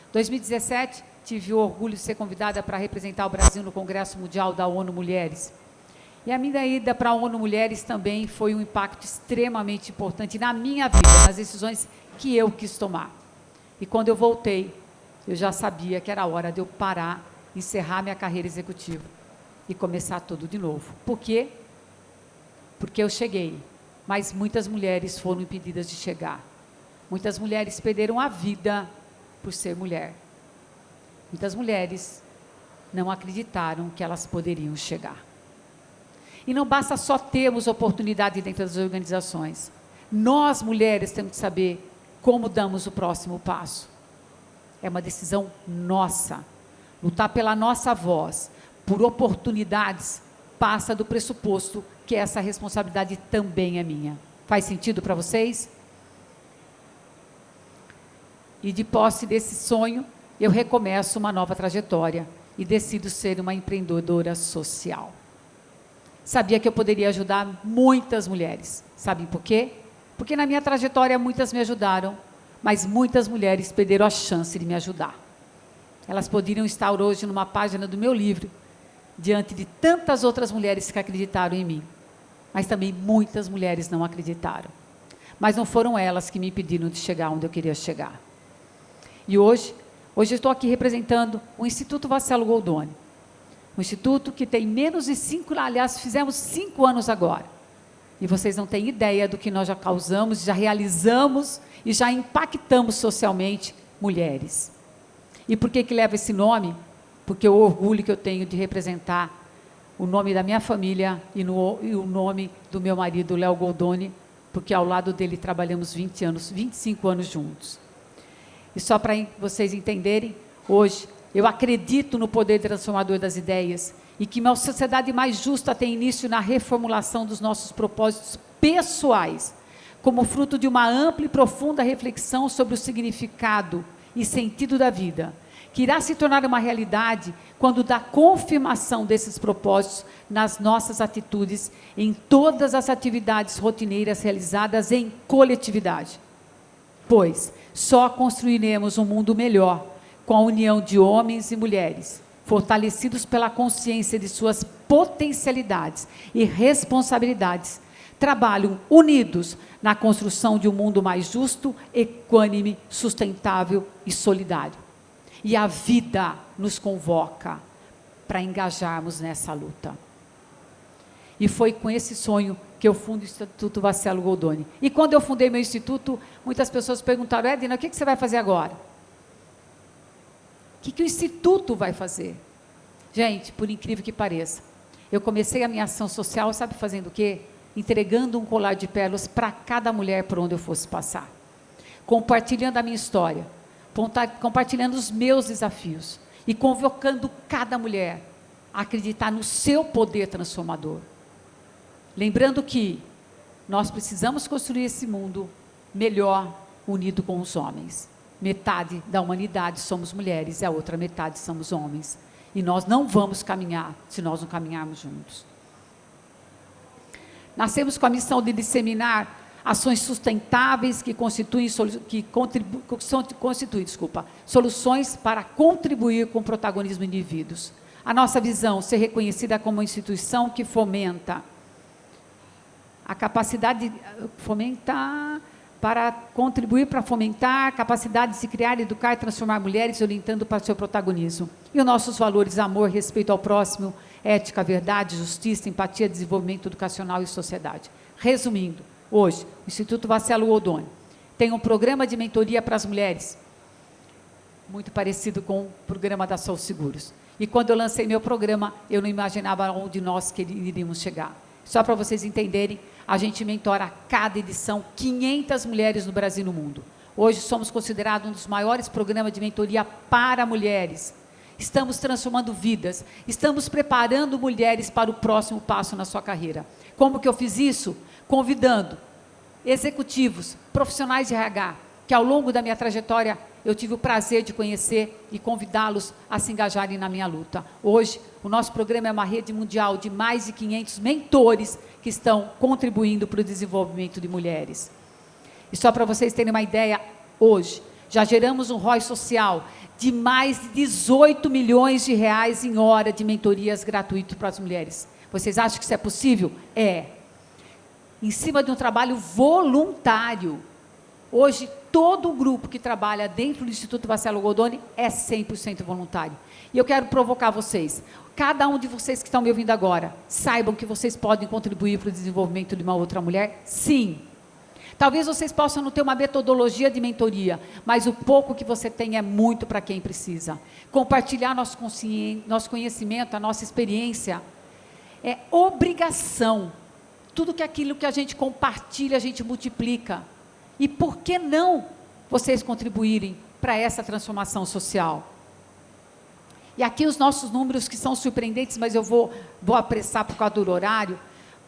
Em 2017, tive o orgulho de ser convidada para representar o Brasil no Congresso Mundial da ONU Mulheres. E a minha ida para a ONU Mulheres também foi um impacto extremamente importante na minha vida, nas decisões que eu quis tomar. E quando eu voltei, eu já sabia que era hora de eu parar, encerrar minha carreira executiva e começar tudo de novo. Por quê? Porque eu cheguei, mas muitas mulheres foram impedidas de chegar. Muitas mulheres perderam a vida por ser mulher. Muitas mulheres não acreditaram que elas poderiam chegar. E não basta só termos oportunidade dentro das organizações. Nós, mulheres, temos que saber como damos o próximo passo. É uma decisão nossa. Lutar pela nossa voz, por oportunidades, passa do pressuposto que essa responsabilidade também é minha. Faz sentido para vocês? E de posse desse sonho, eu recomeço uma nova trajetória e decido ser uma empreendedora social. Sabia que eu poderia ajudar muitas mulheres. Sabem por quê? Porque na minha trajetória muitas me ajudaram, mas muitas mulheres perderam a chance de me ajudar. Elas poderiam estar hoje numa página do meu livro, diante de tantas outras mulheres que acreditaram em mim. Mas também muitas mulheres não acreditaram. Mas não foram elas que me impediram de chegar onde eu queria chegar. E hoje eu estou aqui representando o Instituto Vascello Goldoni. Um instituto que tem menos de 5, aliás, fizemos 5 anos agora. E vocês não têm ideia do que nós já causamos, já realizamos e já impactamos socialmente mulheres. E por que leva esse nome? Porque o orgulho que eu tenho de representar o nome da minha família e o nome do meu marido, Léo Goldoni, porque ao lado dele trabalhamos 25 anos juntos. E só para vocês entenderem, hoje Eu acredito no poder transformador das ideias e que uma sociedade mais justa tem início na reformulação dos nossos propósitos pessoais, como fruto de uma ampla e profunda reflexão sobre o significado e sentido da vida, que irá se tornar uma realidade quando dá confirmação desses propósitos nas nossas atitudes, em todas as atividades rotineiras realizadas em coletividade. Pois só construiremos um mundo melhor com a união de homens e mulheres, fortalecidos pela consciência de suas potencialidades e responsabilidades, trabalham unidos na construção de um mundo mais justo, equânime, sustentável e solidário. E a vida nos convoca para engajarmos nessa luta. E foi com esse sonho que eu fundo o Instituto Vacelo Goldoni. E quando eu fundei meu instituto, muitas pessoas perguntaram: Edna, o que você vai fazer agora? O que o instituto vai fazer? Gente, por incrível que pareça, eu comecei a minha ação social, sabe fazendo o quê? Entregando um colar de pérolas para cada mulher por onde eu fosse passar. Compartilhando a minha história, compartilhando os meus desafios e convocando cada mulher a acreditar no seu poder transformador. Lembrando que nós precisamos construir esse mundo melhor unido com os homens. Metade da humanidade somos mulheres e a outra metade somos homens. E nós não vamos caminhar se nós não caminharmos juntos. Nascemos com a missão de disseminar ações sustentáveis que constituem soluções para contribuir com o protagonismo de indivíduos. A nossa visão, ser reconhecida como uma instituição que fomenta a capacidade para contribuir para fomentar a capacidade de se criar, educar e transformar mulheres, orientando para o seu protagonismo. E os nossos valores: amor, respeito ao próximo, ética, verdade, justiça, empatia, desenvolvimento educacional e sociedade. Resumindo, hoje, o Instituto Vacelo Goldoni tem um programa de mentoria para as mulheres, muito parecido com o programa da Sol Seguros. E quando eu lancei meu programa, eu não imaginava onde nós iríamos chegar. Só para vocês entenderem, a gente mentora a cada edição 500 mulheres no Brasil e no mundo. Hoje somos considerados um dos maiores programas de mentoria para mulheres. Estamos transformando vidas, estamos preparando mulheres para o próximo passo na sua carreira. Como que eu fiz isso? Convidando executivos, profissionais de RH, que ao longo da minha trajetória eu tive o prazer de conhecer e convidá-los a se engajarem na minha luta. Hoje, o nosso programa é uma rede mundial de mais de 500 mentores que estão contribuindo para o desenvolvimento de mulheres. E só para vocês terem uma ideia, hoje, já geramos um ROI social de mais de 18 milhões de reais em hora de mentorias gratuitas para as mulheres. Vocês acham que isso é possível? É. Em cima de um trabalho voluntário. Hoje, todo o grupo que trabalha dentro do Instituto Vacelo Goldoni é 100% voluntário. E eu quero provocar vocês. Cada um de vocês que estão me ouvindo agora, saibam que vocês podem contribuir para o desenvolvimento de uma outra mulher? Sim. Talvez vocês possam não ter uma metodologia de mentoria, mas o pouco que você tem é muito para quem precisa. Compartilhar nosso conhecimento, a nossa experiência, é obrigação. Tudo que aquilo que a gente compartilha, a gente multiplica. E por que não vocês contribuírem para essa transformação social? E aqui os nossos números que são surpreendentes, mas eu vou apressar por causa do horário,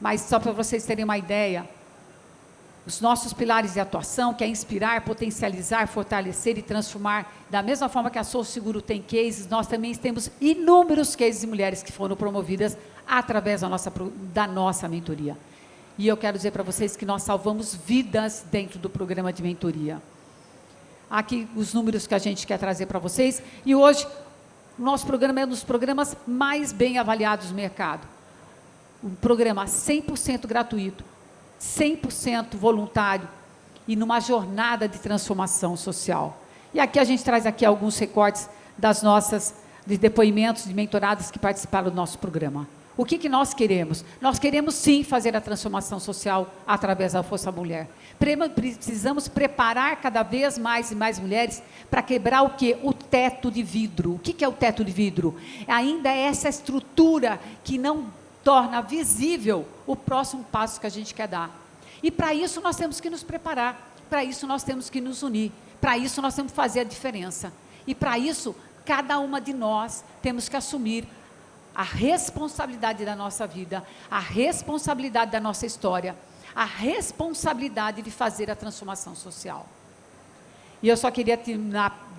mas só para vocês terem uma ideia. Os nossos pilares de atuação, que é inspirar, potencializar, fortalecer e transformar, da mesma forma que a Sou Seguro tem cases, nós também temos inúmeros cases de mulheres que foram promovidas através da nossa mentoria. E eu quero dizer para vocês que nós salvamos vidas dentro do programa de mentoria. Aqui os números que a gente quer trazer para vocês. E hoje, o nosso programa é um dos programas mais bem avaliados no mercado. Um programa 100% gratuito, 100% voluntário e numa jornada de transformação social. E aqui a gente traz aqui alguns recortes de depoimentos de mentoradas que participaram do nosso programa. O que nós queremos? Nós queremos sim fazer a transformação social através da Força Mulher. Precisamos preparar cada vez mais e mais mulheres para quebrar o quê? O teto de vidro. O que é o teto de vidro? Ainda é essa estrutura que não torna visível o próximo passo que a gente quer dar. E para isso nós temos que nos preparar, para isso nós temos que nos unir, para isso nós temos que fazer a diferença. E para isso cada uma de nós temos que assumir a responsabilidade da nossa vida, a responsabilidade da nossa história, a responsabilidade de fazer a transformação social. E eu só queria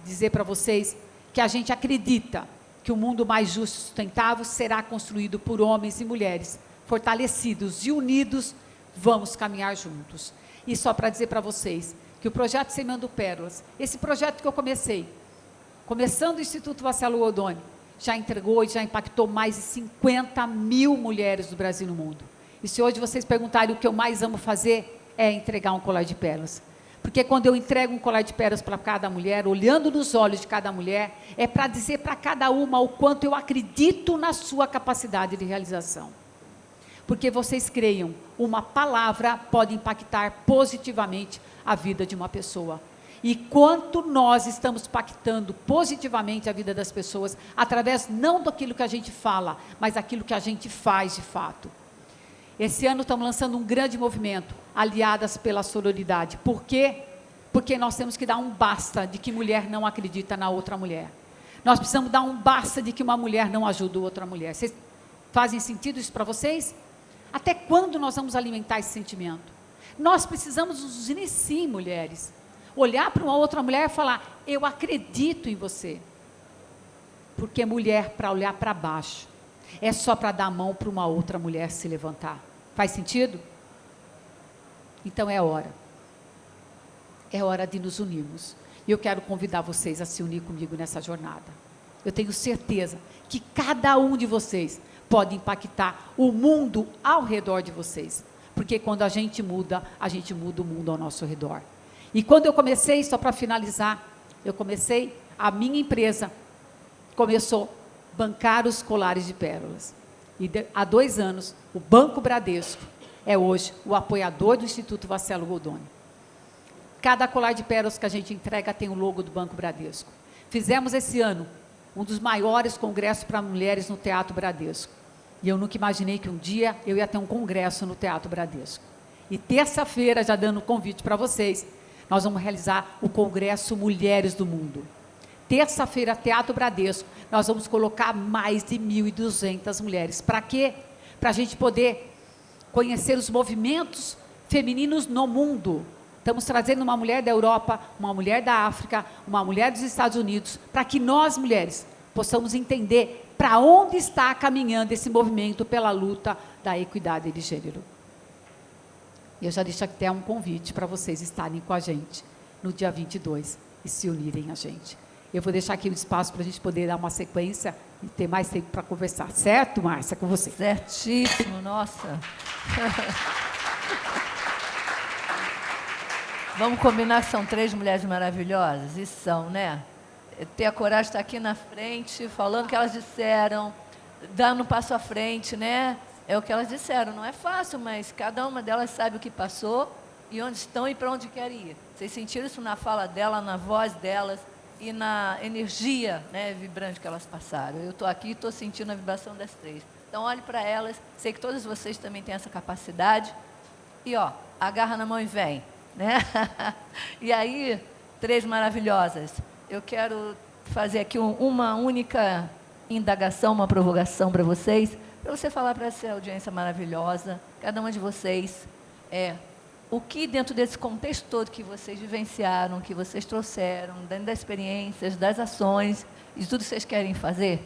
dizer para vocês que a gente acredita que o mundo mais justo e sustentável será construído por homens e mulheres fortalecidos e unidos, vamos caminhar juntos. E só para dizer para vocês que o projeto Semeando Pérolas, esse projeto que eu comecei, começando o Instituto Marcelo Goldoni, já entregou e já impactou mais de 50 mil mulheres do Brasil e no mundo. E se hoje vocês perguntarem o que eu mais amo fazer, é entregar um colar de pérolas. Porque quando eu entrego um colar de pérolas para cada mulher, olhando nos olhos de cada mulher, é para dizer para cada uma o quanto eu acredito na sua capacidade de realização. Porque vocês creiam, uma palavra pode impactar positivamente a vida de uma pessoa. E quanto nós estamos impactando positivamente a vida das pessoas, através não daquilo que a gente fala, mas daquilo que a gente faz de fato. Esse ano estamos lançando um grande movimento, Aliadas pela Sororidade. Por quê? Porque nós temos que dar um basta de que mulher não acredita na outra mulher. Nós precisamos dar um basta de que uma mulher não ajuda outra mulher. Vocês fazem sentido isso para vocês? Até quando nós vamos alimentar esse sentimento? Nós precisamos nos unir sim, mulheres. Olhar para uma outra mulher e falar, eu acredito em você. Porque mulher, para olhar para baixo, é só para dar a mão para uma outra mulher se levantar. Faz sentido? Então é hora. É hora de nos unirmos. E eu quero convidar vocês a se unir comigo nessa jornada. Eu tenho certeza que cada um de vocês pode impactar o mundo ao redor de vocês. Porque quando a gente muda o mundo ao nosso redor. E quando eu comecei, só para finalizar, a minha empresa começou a bancar os colares de pérolas. E há 2 anos, o Banco Bradesco é hoje o apoiador do Instituto Marcelo Goldoni. Cada colar de pérolas que a gente entrega tem o logo do Banco Bradesco. Fizemos esse ano um dos maiores congressos para mulheres no Teatro Bradesco. E eu nunca imaginei que um dia eu ia ter um congresso no Teatro Bradesco. E terça-feira, já dando um convite para vocês, nós vamos realizar o Congresso Mulheres do Mundo. Terça-feira, Teatro Bradesco, nós vamos colocar mais de 1.200 mulheres. Para quê? Para a gente poder conhecer os movimentos femininos no mundo. Estamos trazendo uma mulher da Europa, uma mulher da África, uma mulher dos Estados Unidos, para que nós, mulheres, possamos entender para onde está caminhando esse movimento pela luta da equidade de gênero. Eu já deixo até um convite para vocês estarem com a gente no dia 22 e se unirem a gente. Eu vou deixar aqui um espaço para a gente poder dar uma sequência e ter mais tempo para conversar. Certo, Márcia, com você? Certíssimo, nossa. Vamos combinar que são 3 mulheres maravilhosas? E são, né? Ter a coragem de estar aqui na frente, falando o que elas disseram, dando um passo à frente, né? É o que elas disseram, não é fácil, mas cada uma delas sabe o que passou e onde estão e para onde querem ir. Vocês sentiram isso na fala dela, na voz delas e na energia, né, vibrante que elas passaram. Eu estou aqui e estou sentindo a vibração das 3. Então, olhe para elas, sei que todas vocês também têm essa capacidade. E, ó, agarra na mão e vem, né? E aí, 3 maravilhosas. Eu quero fazer aqui uma única indagação, uma provocação para vocês, para você falar para essa audiência maravilhosa, cada uma de vocês, o que dentro desse contexto todo que vocês vivenciaram, que vocês trouxeram, dentro das experiências, das ações, e de tudo que vocês querem fazer,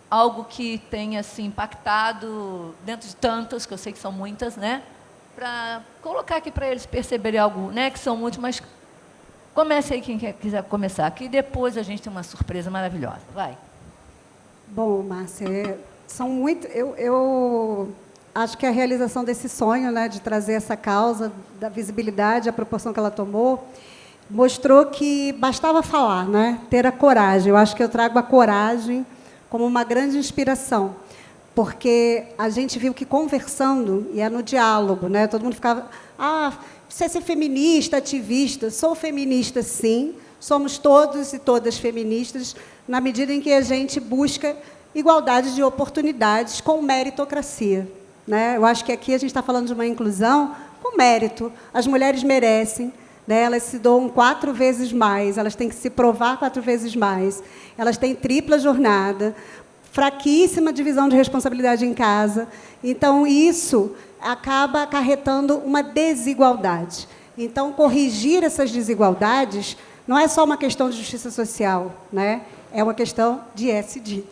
algo que tenha assim, impactado dentro de tantas, que eu sei que são muitas, né? Para colocar aqui para eles perceberem algo, né? Que são muitos, mas comece aí quem quiser começar, que depois a gente tem uma surpresa maravilhosa. Vai. Bom, Márcia, são muito... Eu acho que a realização desse sonho, né, de trazer essa causa, da visibilidade, a proporção que ela tomou, mostrou que bastava falar, né, ter a coragem. Eu acho que eu trago a coragem como uma grande inspiração, porque a gente viu que conversando, e é no diálogo, né, todo mundo ficava, precisa ser feminista, ativista. Sou feminista, sim, somos todos e todas feministas, na medida em que a gente busca igualdade de oportunidades com meritocracia. Né? Eu acho que aqui a gente está falando de uma inclusão com mérito. As mulheres merecem, né? Elas se doam 4 vezes mais, elas têm que se provar 4 vezes mais, elas têm tripla jornada, fraquíssima divisão de responsabilidade em casa. Então, isso acaba acarretando uma desigualdade. Então, corrigir essas desigualdades não é só uma questão de justiça social, né? É uma questão de ESG.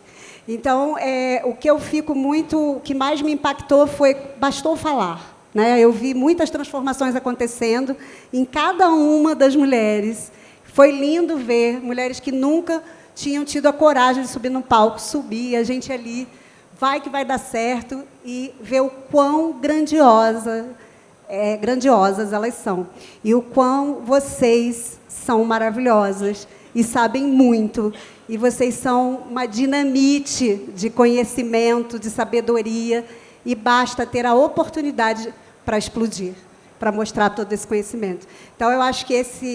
Então, o que mais me impactou foi, bastou falar, né? Eu vi muitas transformações acontecendo em cada uma das mulheres. Foi lindo ver mulheres que nunca tinham tido a coragem de subir no palco, subir, a gente ali, vai que vai dar certo, e ver o quão grandiosas elas são. E o quão vocês são maravilhosas e sabem muito. E vocês são uma dinamite de conhecimento, de sabedoria, e basta ter a oportunidade para explodir, para mostrar todo esse conhecimento. Então, eu acho que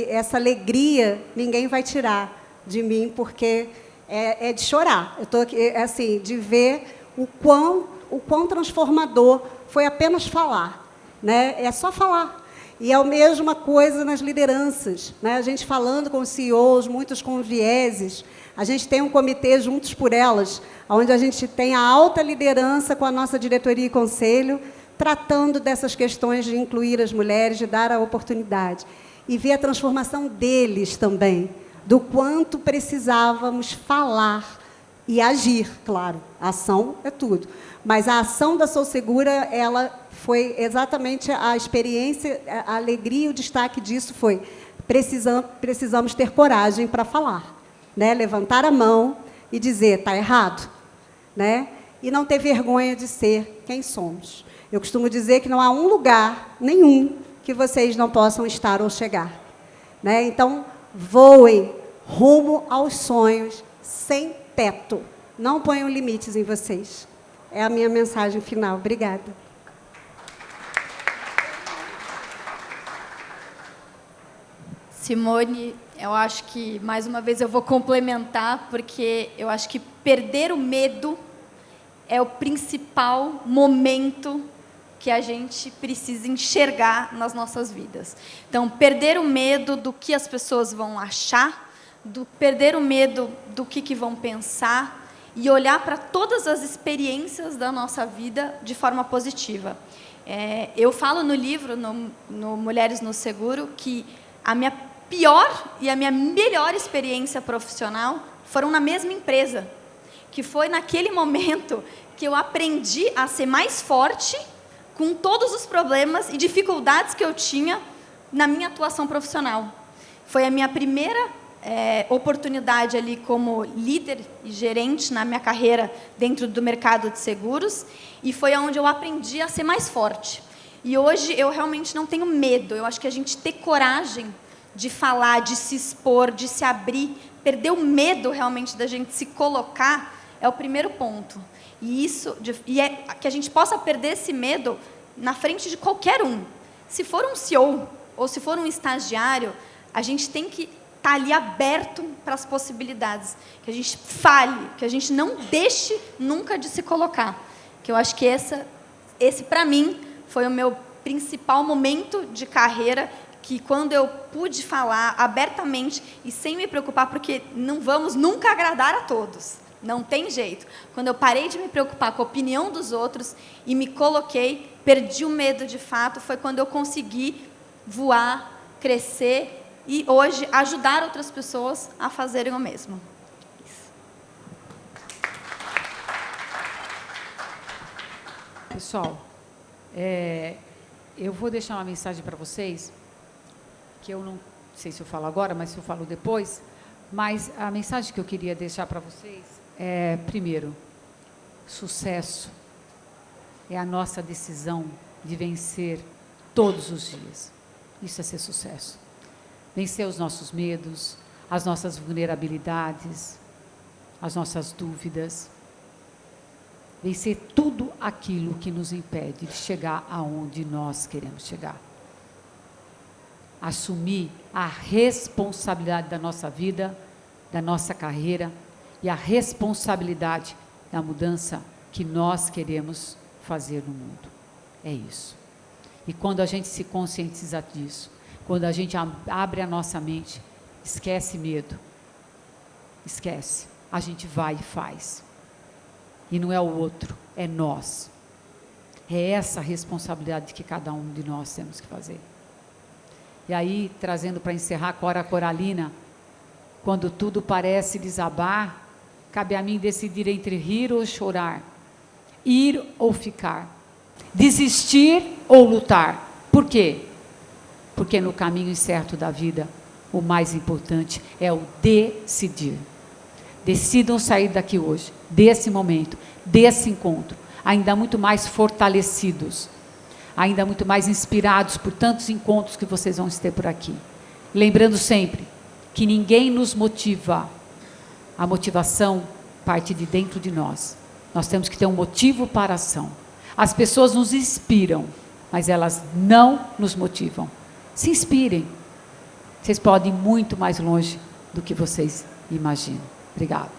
essa alegria ninguém vai tirar de mim, porque é de chorar. Eu estou aqui, assim, de ver o quão transformador foi apenas falar, né? É só falar. E é a mesma coisa nas lideranças, né? A gente falando com os CEOs, muitos com vieses. A gente tem um comitê Juntos por Elas, onde a gente tem a alta liderança com a nossa diretoria e conselho, tratando dessas questões de incluir as mulheres, de dar a oportunidade. E ver a transformação deles também, do quanto precisávamos falar e agir, claro. A ação é tudo. Mas a ação da Sou Segura, ela foi exatamente a experiência, a alegria e o destaque disso foi: precisamos ter coragem para falar, né? Levantar a mão e dizer, está errado, né? E não ter vergonha de ser quem somos. Eu costumo dizer que não há um lugar nenhum que vocês não possam estar ou chegar, né? Então, voem rumo aos sonhos sem teto. Não ponham limites em vocês. É a minha mensagem final. Obrigada. Simone, eu acho que, mais uma vez, eu vou complementar, porque eu acho que perder o medo é o principal momento que a gente precisa enxergar nas nossas vidas. Então, perder o medo do que as pessoas vão achar, perder o medo do que vão pensar, e olhar para todas as experiências da nossa vida de forma positiva. Eu falo no livro, no Mulheres no Seguro, que a minha pior e a minha melhor experiência profissional foram na mesma empresa, que foi naquele momento que eu aprendi a ser mais forte com todos os problemas e dificuldades que eu tinha na minha atuação profissional. Foi a minha primeira oportunidade ali como líder e gerente na minha carreira dentro do mercado de seguros, e foi onde eu aprendi a ser mais forte. E hoje eu realmente não tenho medo. Eu acho que a gente ter coragem de falar, de se expor, de se abrir, perder o medo realmente da gente se colocar, é o primeiro ponto. E é que a gente possa perder esse medo na frente de qualquer um. Se for um CEO ou se for um estagiário, a gente tem que estar ali aberto para as possibilidades, que a gente fale, que a gente não deixe nunca de se colocar. Que eu acho que esse para mim, foi o meu principal momento de carreira, que quando eu pude falar abertamente e sem me preocupar, porque não vamos nunca agradar a todos, não tem jeito. Quando eu parei de me preocupar com a opinião dos outros e me coloquei, perdi o medo de fato, foi quando eu consegui voar, crescer e hoje ajudar outras pessoas a fazerem o mesmo. Isso. Pessoal, eu vou deixar uma mensagem para vocês, que eu não sei se eu falo agora, mas se eu falo depois. Mas a mensagem que eu queria deixar para vocês é, primeiro, sucesso é a nossa decisão de vencer todos os dias. Isso é ser sucesso. Vencer os nossos medos, as nossas vulnerabilidades, as nossas dúvidas. Vencer tudo aquilo que nos impede de chegar aonde nós queremos chegar. Assumir a responsabilidade da nossa vida, da nossa carreira e a responsabilidade da mudança que nós queremos fazer no mundo. É isso. E quando a gente se conscientiza disso, Quando a gente abre a nossa mente, esquece medo. Esquece. A gente vai e faz. E não é o outro, é nós. É essa a responsabilidade que cada um de nós temos que fazer. E aí, trazendo para encerrar a Cora Coralina, quando tudo parece desabar, cabe a mim decidir entre rir ou chorar, ir ou ficar, desistir ou lutar. Por quê? Porque no caminho incerto da vida, o mais importante é o decidir. Decidam sair daqui hoje, desse momento, desse encontro, ainda muito mais fortalecidos, ainda muito mais inspirados por tantos encontros que vocês vão ter por aqui. Lembrando sempre que ninguém nos motiva. A motivação parte de dentro de nós. Nós temos que ter um motivo para a ação. As pessoas nos inspiram, mas elas não nos motivam. Se inspirem. Vocês podem ir muito mais longe do que vocês imaginam. Obrigada.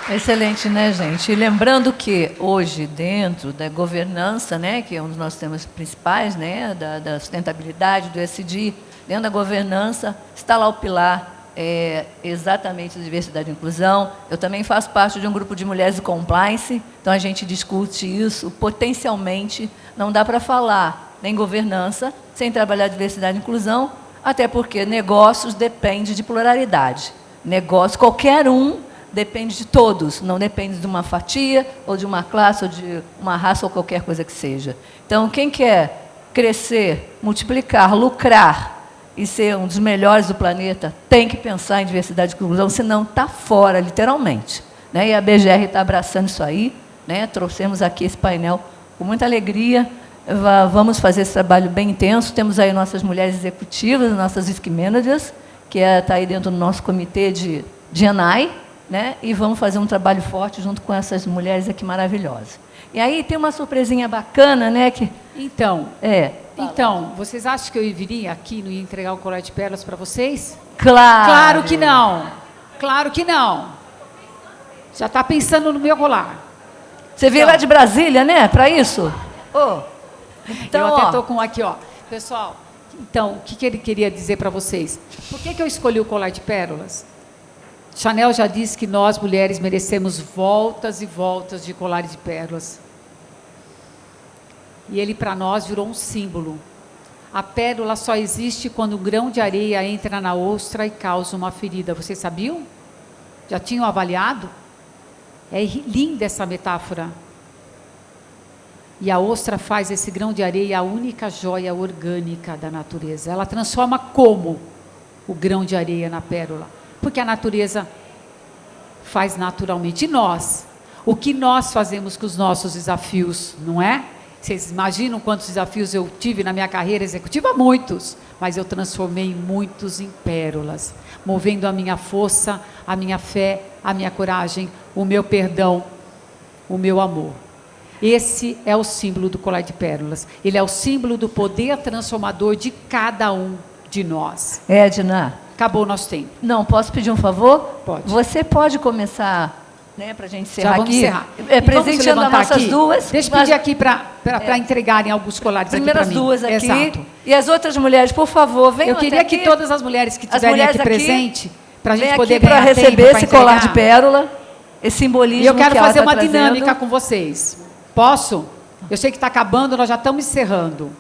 Excelente, né, gente? E lembrando que hoje, dentro da governança, né, que é um dos nossos temas principais, né, da sustentabilidade, do ESG, dentro da governança, está lá o pilar exatamente da diversidade e inclusão. Eu também faço parte de um grupo de mulheres de compliance, então a gente discute isso. Potencialmente, não dá para falar nem governança sem trabalhar diversidade e inclusão, até porque negócios depende de pluralidade. Negócio, qualquer um, depende de todos, não depende de uma fatia, ou de uma classe, ou de uma raça, ou qualquer coisa que seja. Então, quem quer crescer, multiplicar, lucrar e ser um dos melhores do planeta, tem que pensar em diversidade e inclusão, senão está fora, literalmente. Né? E a BGR está abraçando isso aí, né? Trouxemos aqui esse painel com muita alegria. Vamos fazer esse trabalho bem intenso. Temos aí nossas mulheres executivas, nossas risk managers, que está aí dentro do nosso comitê de ENAI, né? E vamos fazer um trabalho forte junto com essas mulheres aqui maravilhosas. E aí tem uma surpresinha bacana, né? Então, vocês acham que eu viria aqui e não ia entregar o colar de pérolas para vocês? Claro! Claro que não! Claro que não! Já está pensando no meu colar. Você veio lá de Brasília, né? Para isso? Então, eu até estou com aqui, ó. Pessoal, então, o que ele queria dizer para vocês? Por que eu escolhi o colar de pérolas? Chanel já disse que nós, mulheres, merecemos voltas e voltas de colares de pérolas. E ele, para nós, virou um símbolo. A pérola só existe quando um grão de areia entra na ostra e causa uma ferida. Vocês sabiam? Já tinham avaliado? É linda essa metáfora. E a ostra faz esse grão de areia a única joia orgânica da natureza. Ela transforma como o grão de areia na pérola? Porque a natureza faz naturalmente. E nós? O que nós fazemos com os nossos desafios, não é? Vocês imaginam quantos desafios eu tive na minha carreira executiva? Muitos. Mas eu transformei muitos em pérolas, movendo a minha força, a minha fé, a minha coragem, o meu perdão, o meu amor. Esse é o símbolo do colar de pérolas. Ele é o símbolo do poder transformador de cada um de nós. Edna. Acabou o nosso tempo. Não, posso pedir um favor? Pode. Você pode começar, né, para a gente encerrar Já vamos aqui. Encerrar. Presenteando as nossas aqui. duas. Deixa eu pedir aqui para entregarem alguns colares aqui para mim. Primeiras duas aqui. Exato. E as outras mulheres, por favor, venham. Eu queria que todas as mulheres que estiverem aqui presentes, para a gente poder ganhar tempo para receber esse colar de pérola, esse simbolismo. E eu quero que ela fazer uma trazendo. dinâmica com vocês. Posso? Eu sei que está acabando, nós já estamos encerrando.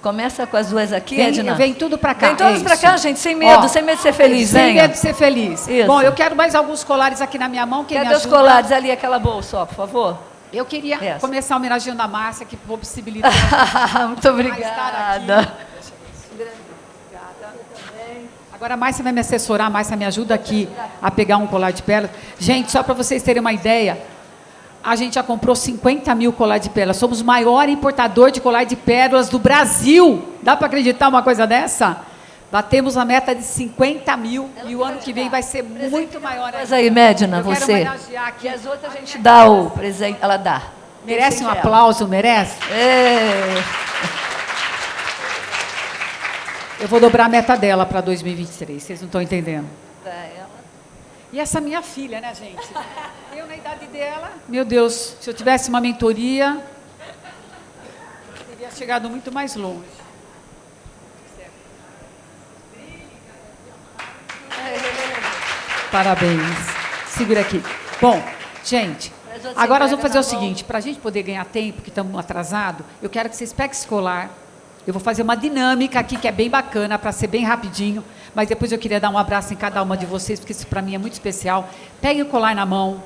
Começa com as duas aqui, Edna. Vem tudo para cá. Vem todas para cá, gente, sem medo, sem medo de ser feliz, Sem venha. medo de ser feliz. Isso. Bom, eu quero mais alguns colares aqui na minha mão. Quem Cadê me os ajuda? colares ali, aquela bolsa, ó, por favor? Eu queria começar homenageando a Márcia, que possibilitou. Muito obrigada. Agora a Márcia vai me assessorar, a Márcia me ajuda aqui a pegar um colar de pérolas. Gente, só para vocês terem uma ideia, a gente já comprou 50 mil colar de pérolas. Somos o maior importador de colar de pérolas do Brasil. Dá para acreditar uma coisa dessa? Batemos a meta de 50 mil e o ano que vem vai ser muito maior. Mas aí, Medna, você. E as outras a gente dá o presente, ela dá. Merece um aplauso, merece? Eu vou dobrar a meta dela para 2023, vocês não estão entendendo. E essa minha filha, né, gente? Eu, na idade dela, meu Deus, se eu tivesse uma mentoria, teria Tinha chegado muito mais longe. Parabéns. Segura aqui. Bom, gente, agora nós vamos fazer o seguinte, para a gente poder ganhar tempo, que estamos atrasados, eu quero que vocês peguem esse colar. Eu vou fazer uma dinâmica aqui, que é bem bacana, para ser bem rapidinho, mas depois eu queria dar um abraço em cada uma de vocês, porque isso para mim é muito especial. Peguem o colar na mão.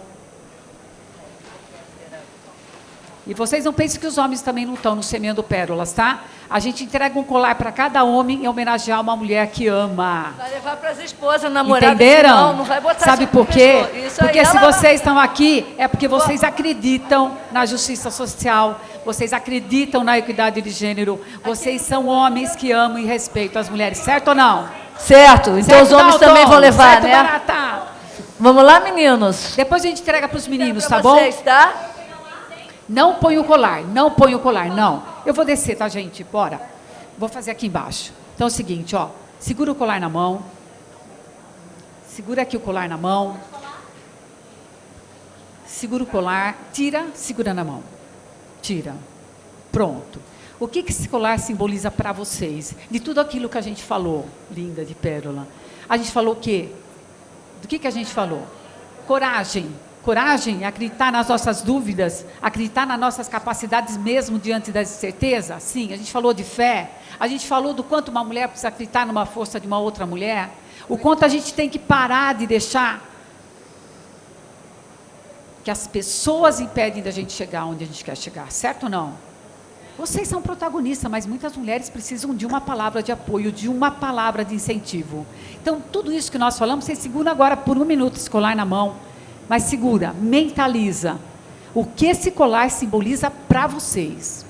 E vocês não pensem que os homens também não estão no Semeando Pérolas, tá? A gente entrega um colar para cada homem em homenagear uma mulher que ama. Vai levar para as esposas, namoradas. Entenderam? Não vai botar. Sabe por quê? Porque se ela... vocês estão aqui, é porque vocês acreditam na justiça social, vocês acreditam na equidade de gênero, vocês são homens que amam e respeitam as mulheres, certo ou não? Certo. Então certo, os homens Dalton? também vão levar, certo, né? Barata? Vamos lá, meninos? Depois a gente entrega para os meninos, Pra tá bom? vocês, tá? Não põe o colar, não põe o colar, não. Eu vou descer, tá, gente? Bora. Vou fazer aqui embaixo. Então é o seguinte, ó. Segura o colar na mão. Segura aqui o colar na mão. Segura o colar. Tira, segura na mão. Tira. Pronto. O que esse colar simboliza para vocês? De tudo aquilo que a gente falou, linda de pérola. A gente falou o quê? Do que a gente falou? Coragem. Coragem, acreditar nas nossas dúvidas, acreditar nas nossas capacidades mesmo diante da incerteza. Sim, a gente falou de fé, a gente falou do quanto uma mulher precisa acreditar numa força de uma outra mulher, o quanto a gente tem que parar de deixar que as pessoas impedem da gente chegar onde a gente quer chegar, certo ou não? Vocês são protagonistas, mas muitas mulheres precisam de uma palavra de apoio, de uma palavra de incentivo. Então, tudo isso que nós falamos, vocês seguram agora por 1 minuto esse colar na mão. Mas segura, mentaliza. O que esse colar simboliza para vocês?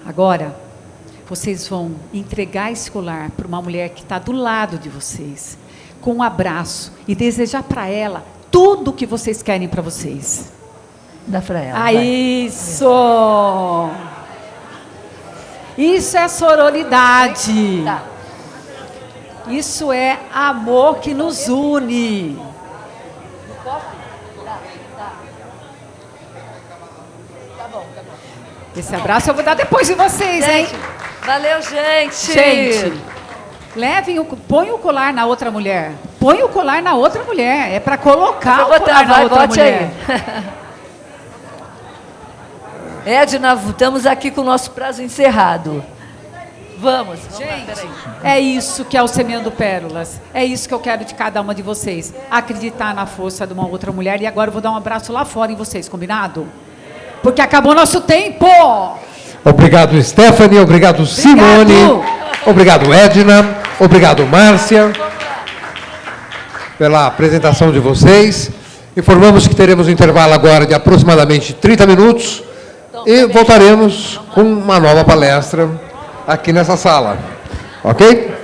Agora, vocês vão entregar esse colar para uma mulher que está do lado de vocês, com um abraço, e desejar para ela tudo o que vocês querem para vocês. Dá para ela. Ah, isso! Isso é sororidade. Tá. Isso é amor que nos une. Esse abraço eu vou dar depois de vocês, hein? Valeu, gente. Gente, põe o colar na outra mulher. Põe o colar na outra mulher. É para colocar o colar na outra mulher. Edna, estamos aqui com o nosso prazo encerrado. Vamos gente, é isso que é o Semeando Pérolas. É isso que eu quero de cada uma de vocês. Acreditar na força de uma outra mulher. E agora eu vou dar um abraço lá fora em vocês, combinado? Porque acabou nosso tempo. Obrigado, Stephanie. Obrigado, Simone. Obrigado, Edna. Obrigado, Márcia, pela apresentação de vocês. Informamos que teremos um intervalo agora de aproximadamente 30 minutos e voltaremos com uma nova palestra aqui nessa sala. Ok?